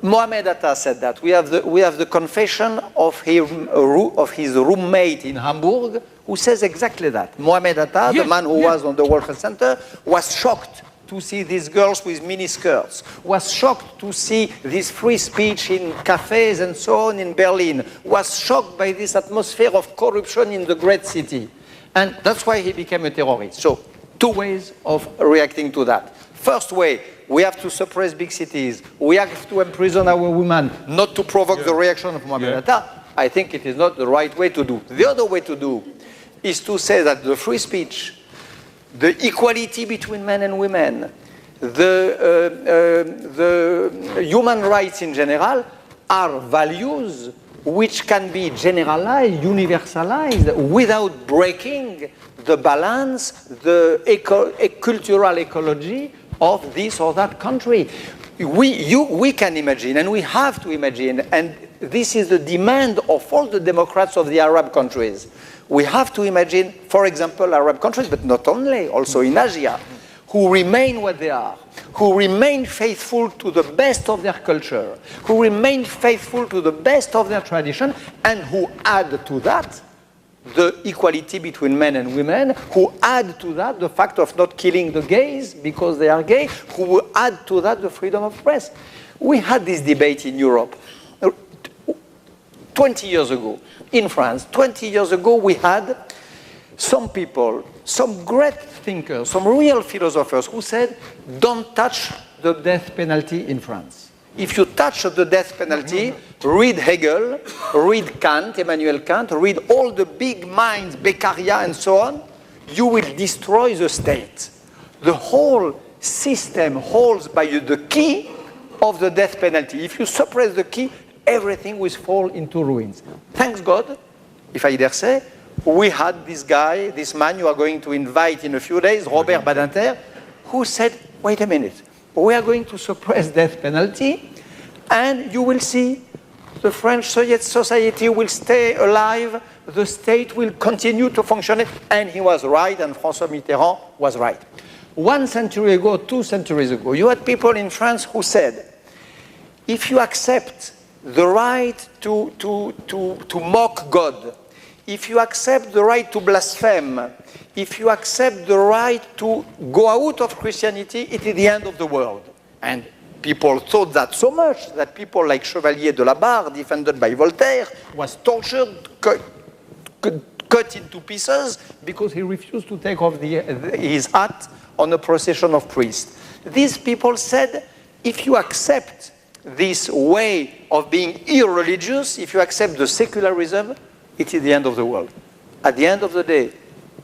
Mohammed Atta said that we have the confession of his roommate in Hamburg, who says exactly that. Mohammed Atta, the man who was on the World Trade Center, was shocked to see these girls with mini skirts, was shocked to see this free speech in cafes and so on in Berlin, was shocked by this atmosphere of corruption in the great city. And that's why he became a terrorist. So, two ways of reacting to that. First way, we have to suppress big cities. We have to imprison our women, not to provoke the reaction of Mohammed Atta. I think it is not the right way to do. The other way to do is to say that the free speech, the equality between men and women, the human rights in general are values which can be generalized, universalized, without breaking the balance, the cultural ecology of this or that country. We can imagine, and we have to imagine, and this is the demand of all the Democrats of the Arab countries. We have to imagine, for example, Arab countries, but not only, also in Asia, who remain what they are, who remain faithful to the best of their culture, who remain faithful to the best of their tradition, and who add to that the equality between men and women, who add to that the fact of not killing the gays because they are gay, who add to that the freedom of press. We had this debate in Europe 20 years ago. In France, 20 years ago, we had some people, some great thinkers, some real philosophers who said, don't touch the death penalty in France. If you touch the death penalty, read Hegel, read Kant, Immanuel Kant, read all the big minds, Beccaria and so on, you will destroy the state. The whole system holds by you the key of the death penalty. If you suppress the key, everything will fall into ruins. Thanks God, if I dare say, we had this guy, this man you are going to invite in a few days, Robert Badinter, who said, wait a minute, we are going to suppress death penalty, and you will see the French society will stay alive, the state will continue to function, and he was right, and François Mitterrand was right. 1 century ago, 2 centuries ago, you had people in France who said, if you accept the right to mock God, if you accept the right to blaspheme, if you accept the right to go out of Christianity, it is the end of the world. And people thought that so much that people like Chevalier de la Barre, defended by Voltaire, was tortured, cut into pieces because he refused to take off his hat on a procession of priests. These people said, if you accept this way of being irreligious, if you accept the secularism, it is the end of the world. At the end of the day,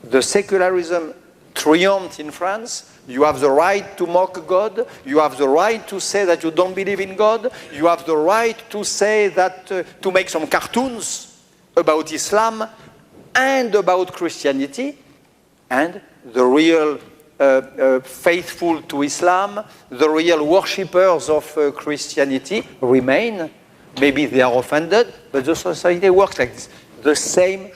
the secularism triumphed in France. You have the right to mock God. You have the right to say that you don't believe in God. You have the right to say that, to make some cartoons about Islam and about Christianity. And the real faithful to Islam, the real worshippers of Christianity remain. Maybe they are offended, but the society works like this. The same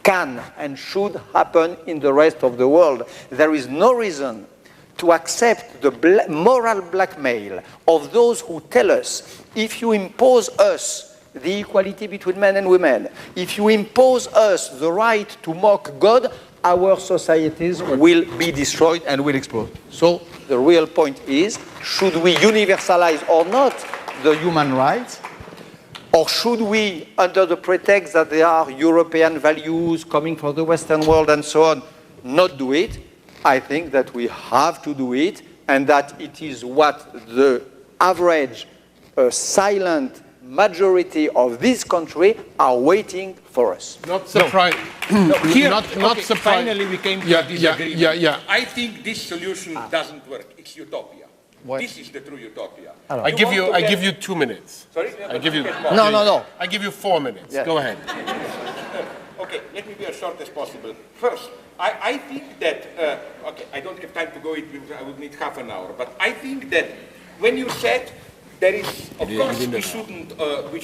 can and should happen in the rest of the world. There is no reason to accept the moral blackmail of those who tell us, if you impose us the equality between men and women, if you impose us the right to mock God, our societies will be destroyed and will explode. So the real point is, should we universalize or not the human rights? Or should we, under the pretext that there are European values coming from the Western world and so on, not do it? I think that we have to do it, and that it is what the average silent majority of this country are waiting for us. Not surprised. No, here, not surprised. Finally, we came to a disagreement. Yeah. I think this solution doesn't work. It's utopia. What? This is the true utopia. I give you 2 minutes. Sorry? I give you. No. I give you 4 minutes. Yeah. Go ahead. Okay, let me be as short as possible. First, I think that, okay, I don't have time to go it, I would need half an hour, but I think that when you said there is, of course, we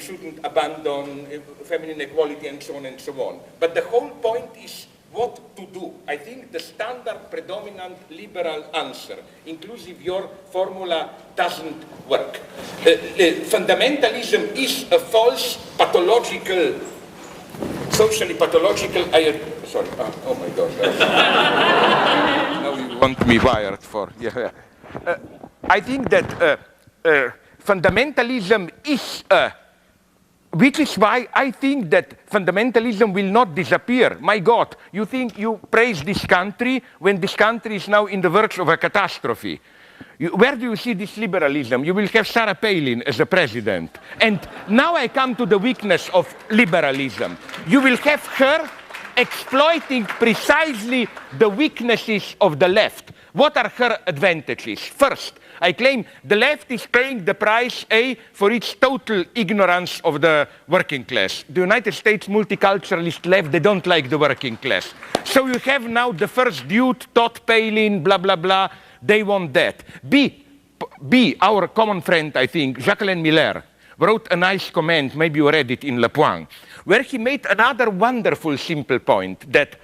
shouldn't abandon feminine equality and so on and so on. But the whole point is what to do. I think the standard predominant liberal answer, inclusive your formula, doesn't work. Fundamentalism is a false, pathological, socially pathological, sorry, oh my God. Now you want me wired for, yeah. I think that fundamentalism is which is why I think that fundamentalism will not disappear. My God, you think you praise this country when this country is now in the verge of a catastrophe. Where do you see this liberalism? You will have Sarah Palin as a president. And now I come to the weakness of liberalism. You will have her exploiting precisely the weaknesses of the left. What are her advantages? First, I claim the left is paying the price, for its total ignorance of the working class. The United States multiculturalist left, they don't like the working class. So you have now the first dude, Todd Palin, blah, blah, blah. They want that. B, our common friend, I think, Jacqueline Miller, wrote a nice comment, maybe you read it in Le Point, where he made another wonderful, simple point, that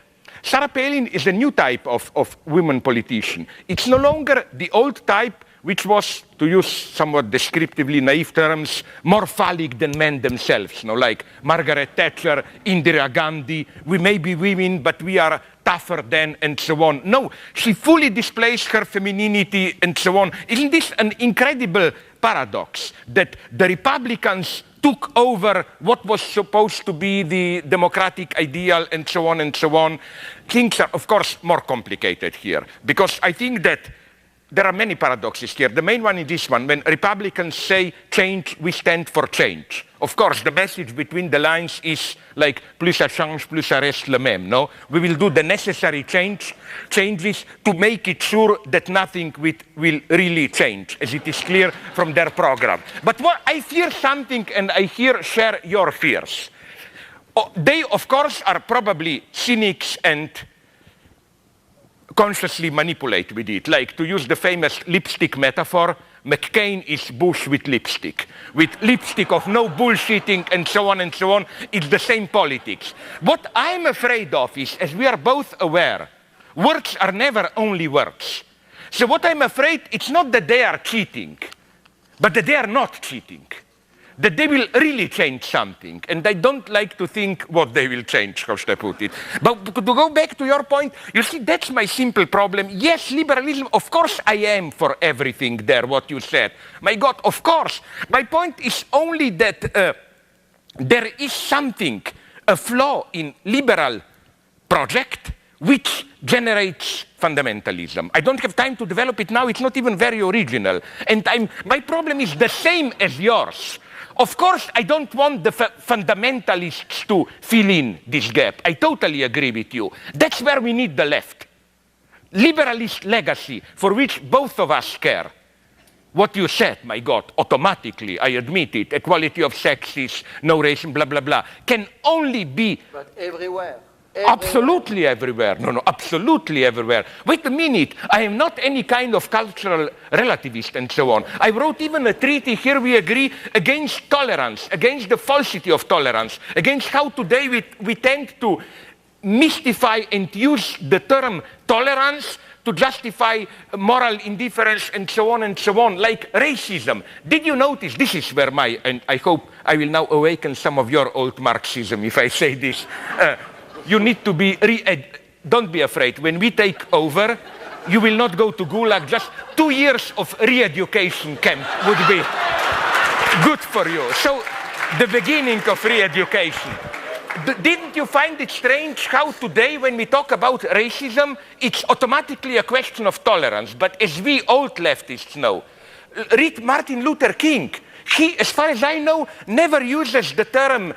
Sarah Palin is a new type of women politician. It's no longer the old type, which was, to use somewhat descriptively naive terms, more phallic than men themselves, like Margaret Thatcher, Indira Gandhi. We may be women, but we are tougher than, and so on. No, she fully displays her femininity and so on. Isn't this an incredible paradox, that the Republicans took over what was supposed to be the democratic ideal and so on and so on? Things are, of course, more complicated here, because I think that there are many paradoxes here. The main one is this one. When Republicans say change, we stand for change. Of course, the message between the lines is like, plus ça change, plus ça reste le même, no? We will do the necessary changes to make it sure that nothing will really change, as it is clear from their program. But what I fear something, and I here share your fears. They, of course, are probably cynics and consciously manipulate with it. Like, to use the famous lipstick metaphor, McCain is Bush with lipstick of no bullshitting and so on and so on. It's the same politics. What I'm afraid of is, as we are both aware, words are never only words. So what I'm afraid, it's not that they are cheating, but that they are not cheating. That they will really change something. And I don't like to think what they will change, how should I put it. But to go back to your point, you see, that's my simple problem. Yes, liberalism, of course I am for everything there, what you said. My God, of course. My point is only that there is something, a flaw in liberal project which generates fundamentalism. I don't have time to develop it now. It's not even very original. And my problem is the same as yours. Of course, I don't want the fundamentalists to fill in this gap. I totally agree with you. That's where we need the left. Liberalist legacy, for which both of us care. What you said, my God, automatically, I admit it, equality of sexes, no racism, blah, blah, blah, can only be... But everywhere. Absolutely everywhere. No, absolutely everywhere. Wait a minute. I am not any kind of cultural relativist and so on. I wrote even a treaty, here we agree, against tolerance, against the falsity of tolerance, against how today we tend to mystify and use the term tolerance to justify moral indifference and so on, like racism. Did you notice, this is where and I hope I will now awaken some of your old Marxism if I say this. You need to be, don't be afraid. When we take over, you will not go to Gulag. Just 2 years of re-education camp would be good for you. So, the beginning of re-education. Didn't you find it strange how today, when we talk about racism, it's automatically a question of tolerance? But as we old leftists know, read Martin Luther King. He, as far as I know, never uses the term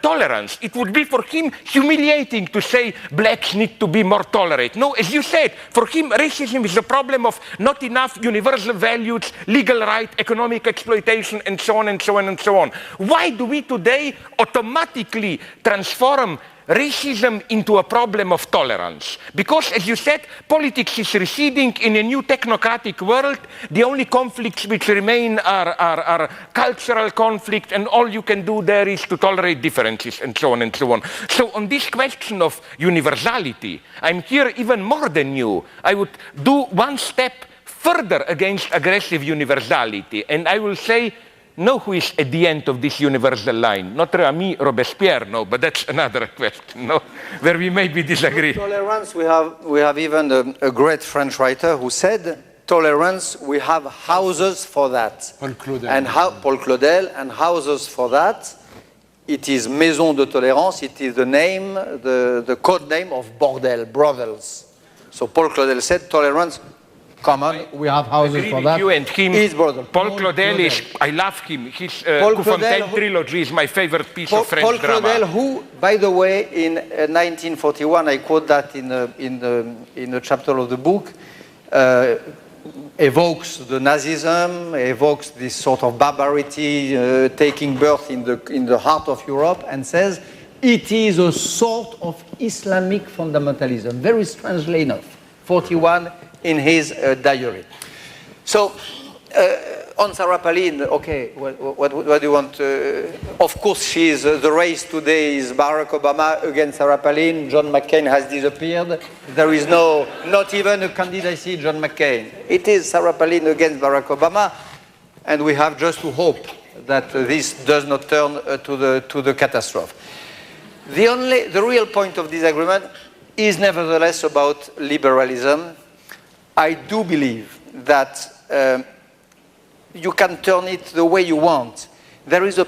tolerance. It would be for him humiliating to say blacks need to be more tolerant. No, as you said, for him racism is a problem of not enough universal values, legal right, economic exploitation, and so on and so on and so on. Why do we today automatically transform racism into a problem of tolerance? Because, as you said, politics is receding in a new technocratic world. The only conflicts which remain are cultural conflict, and all you can do there is to tolerate differences, and so on and so on. So on this question of universality, I'm here even more than you. I would do one step further against aggressive universality, and I will say, know who is at the end of this universal line. Not Rami, Robespierre, no, but that's another question, no, where we maybe disagree. Tolerance, we have even a great French writer who said, tolerance, we have houses for that. Paul Claudel. And Paul Claudel, and houses for that. It is Maison de Tolérance, it is the name, the code name of bordel, brothels. So Paul Claudel said, tolerance, common, we have houses for that. You and him, Paul Claudel is, I love him. His Coufontaine trilogy is my favorite piece of French drama. Paul Claudel, who, by the way, in 1941, I quote that in a chapter of the book, evokes the Nazism, evokes this sort of barbarity taking birth in the heart of Europe, and says it is a sort of Islamic fundamentalism. Very strangely enough, 41 in his diary. So, on Sarah Palin, okay, what do you want? Of course, she's the race today is Barack Obama against Sarah Palin. John McCain has disappeared. There is not even a candidacy, John McCain. It is Sarah Palin against Barack Obama, and we have just to hope that this does not turn to the catastrophe. The real point of disagreement is nevertheless about liberalism. I do believe that you can turn it the way you want. There is a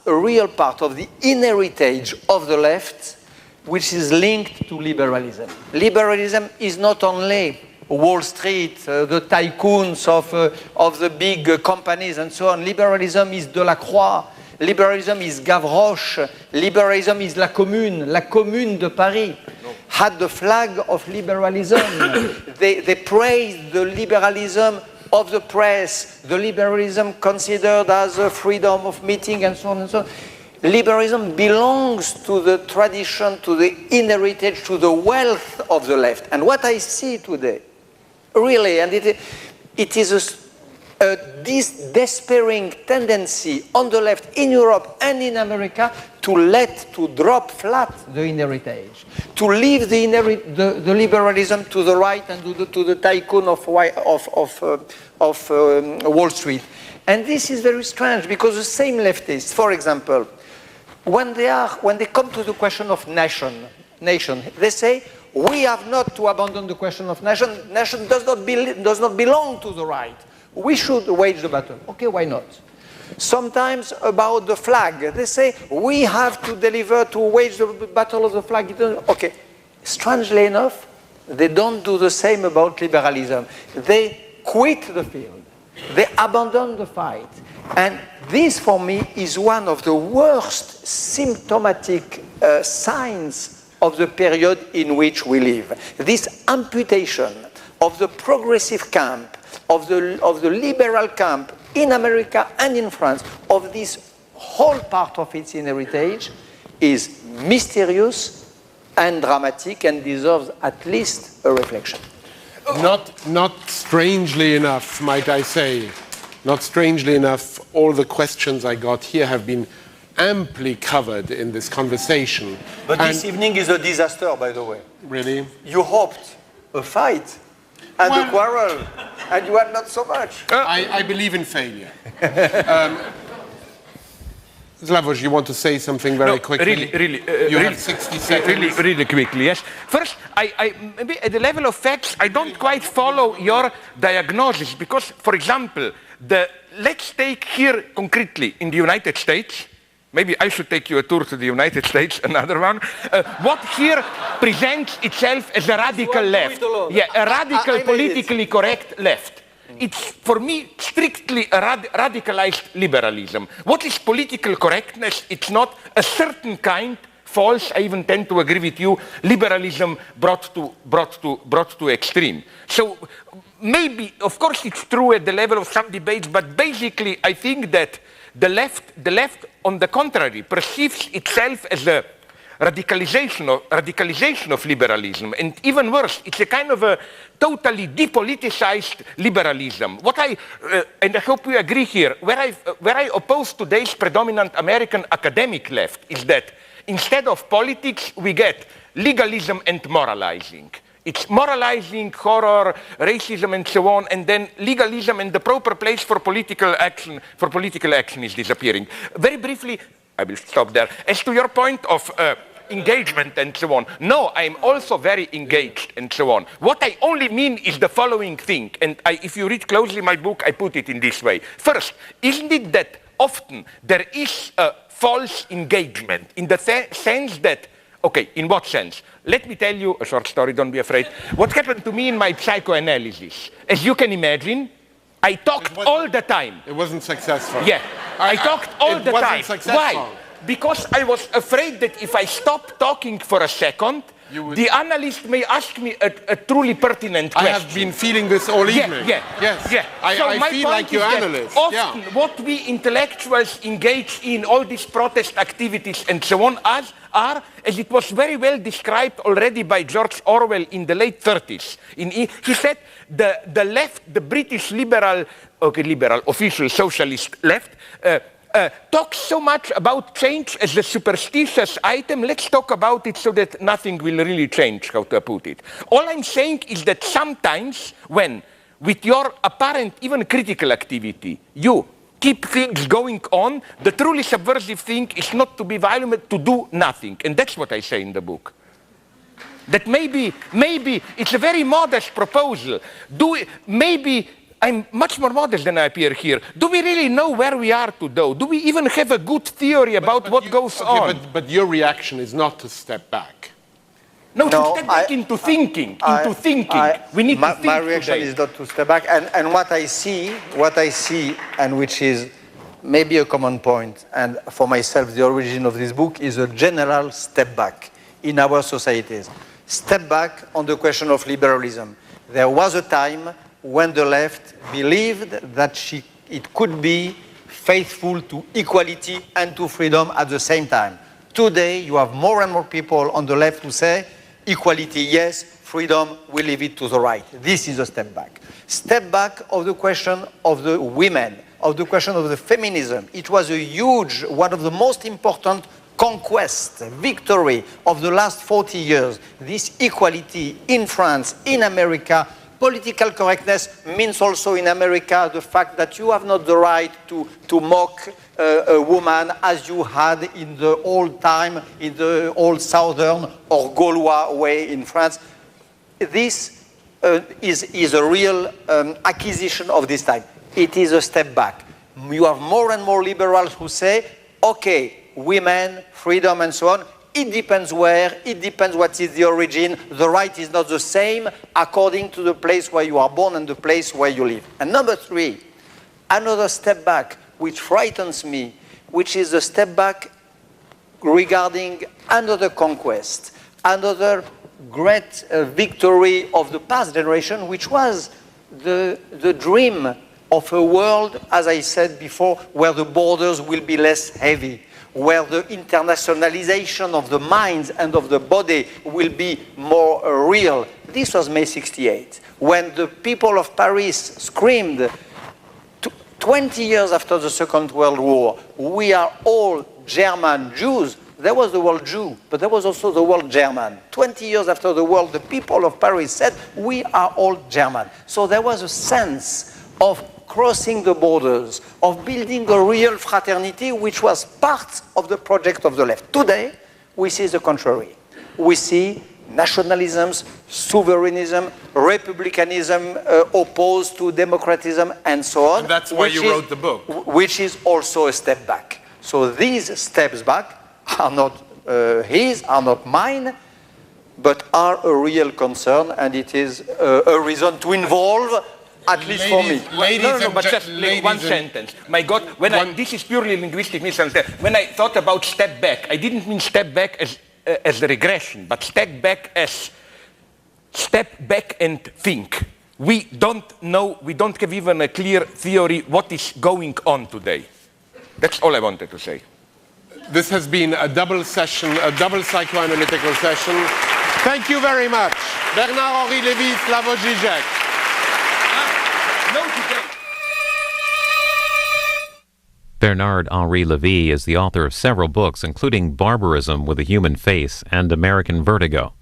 real part of the inheritage of the left which is linked to liberalism. Liberalism is not only Wall Street, the tycoons of the big companies and so on. Liberalism is Delacroix. Liberalism is Gavroche. Liberalism is La Commune de Paris. Had the flag of liberalism. they praised the liberalism of the press, the liberalism considered as a freedom of meeting and so on and so on. liberalism belongs to the tradition, to the inheritage, to the wealth of the left. And what I see today, really, and it is this despairing tendency on the left in Europe and in America to drop flat the inheritage, to leave the liberalism to the right and to the tycoon of Wall Street. And this is very strange because the same leftists, for example, when they come to the question of nation, they say, we have not to abandon the question of nation. Nation does not belong to the right. We should wage the battle. Okay, why not? Sometimes about the flag, they say, we have to wage the battle of the flag. Okay, strangely enough, they don't do the same about liberalism. They quit the field. They abandon the fight. And this, for me, is one of the worst symptomatic signs of the period in which we live. This amputation of the progressive camp, of the liberal camp in America and in France, of this whole part of its heritage, is mysterious and dramatic and deserves at least a reflection. Not strangely enough, might I say, not strangely enough, all the questions I got here have been amply covered in this conversation. But this evening is a disaster, by the way. Really? You hoped a fight and a quarrel, and you had not so much. I believe in failure. Slavoj, you want to say something very quickly? You have 60 seconds. Really quickly, yes. First, maybe at the level of facts, I don't quite follow your diagnosis because, for example, let's take here concretely in the United States, maybe I should take you a tour to the United States, another one, what here presents itself as a radical left. Yeah, a radical, politically correct left. It's, for me, strictly a radicalized liberalism. What is political correctness? It's not a certain kind, false, I even tend to agree with you, liberalism brought to extreme. So maybe, of course it's true at the level of some debates, but basically I think that the left, on the contrary, perceives itself as a radicalization of liberalism, and even worse, it's a kind of a totally depoliticized liberalism. And I hope we agree here, where I oppose today's predominant American academic left is that instead of politics, we get legalism and moralizing. It's moralizing, horror, racism, and so on, and then legalism and the proper place for political action is disappearing. Very briefly, I will stop there. As to your point of engagement and so on, no, I'm also very engaged and so on. What I only mean is the following thing, and if you read closely my book, I put it in this way. First, isn't it that often there is a false engagement in the sense that, okay, in what sense? Let me tell you a short story, don't be afraid. What happened to me in my psychoanalysis? As you can imagine, I talked all the time. It wasn't successful. Yeah, I talked all the time. Successful. Why? Because I was afraid that if I stop talking for a second, the analyst may ask me a truly pertinent question. I have been feeling this all evening. Yes. So I feel like your analyst. Often what we intellectuals engage in, all these protest activities and so on, are, as it was very well described already by George Orwell in the late 30s. He said the left, the British liberal, official socialist left, talks so much about change as a superstitious item. Let's talk about it so that nothing will really change, how to put it. All I'm saying is that sometimes when, with your apparent, even critical activity, you keep things going on, the truly subversive thing is not to be violent, to do nothing. And that's what I say in the book. That maybe it's a very modest proposal. Maybe I'm much more modest than I appear here. Do we really know where we are today? Do we even have a good theory about what goes on? But your reaction is not to step back. No, to step back into thinking. We need to think. My reaction is not to step back. And what I see, and which is maybe a common point, and for myself, the origin of this book is a general step back in our societies. Step back on the question of liberalism. There was a time when the left believed that it could be faithful to equality and to freedom at the same time. Today, you have more and more people on the left who say, equality, yes, freedom, we leave it to the right. This is a step back. Step back of the question of the women, of the question of the feminism. It was a huge, one of the most important conquest, victory of the last 40 years. This equality in France, in America, political correctness means also in America the fact that you have not the right to mock a woman as you had in the old time, in the old Southern or Gaulois way in France. This is a real acquisition of this time. It is a step back. You have more and more liberals who say, okay, women, freedom, and so on. It depends where, it depends what is the origin. The right is not the same according to the place where you are born and the place where you live. And number three, another step back, which frightens me, which is a step back regarding another conquest, another great victory of the past generation, which was the dream of a world, as I said before, where the borders will be less heavy, where the internationalization of the minds and of the body will be more real. This was May 68, when the people of Paris screamed, 20 years after the Second World War, we are all German Jews. There was the word Jew, but there was also the word German. 20 years after the war, the people of Paris said, we are all German. So there was a sense of crossing the borders, of building a real fraternity, which was part of the project of the left. Today, we see the contrary. We see nationalisms, sovereignism, republicanism opposed to democratism, and so on. And that's why you wrote the book. Which is also a step back. So these steps back are not his, are not mine, but are a real concern, and it is a reason to involve, at least for me. But just one sentence. My God, this is purely linguistic misunderstanding. When I thought about step back, I didn't mean step back as a regression, but step back as step back and think. We don't know, we don't have even a clear theory what is going on today. That's all I wanted to say. This has been a double session, a double psychoanalytical session. Thank you very much. Bernard-Henri Lévy, Slavoj Žižek. Bernard-Henri Levy is the author of several books, including Barbarism with a Human Face and American Vertigo.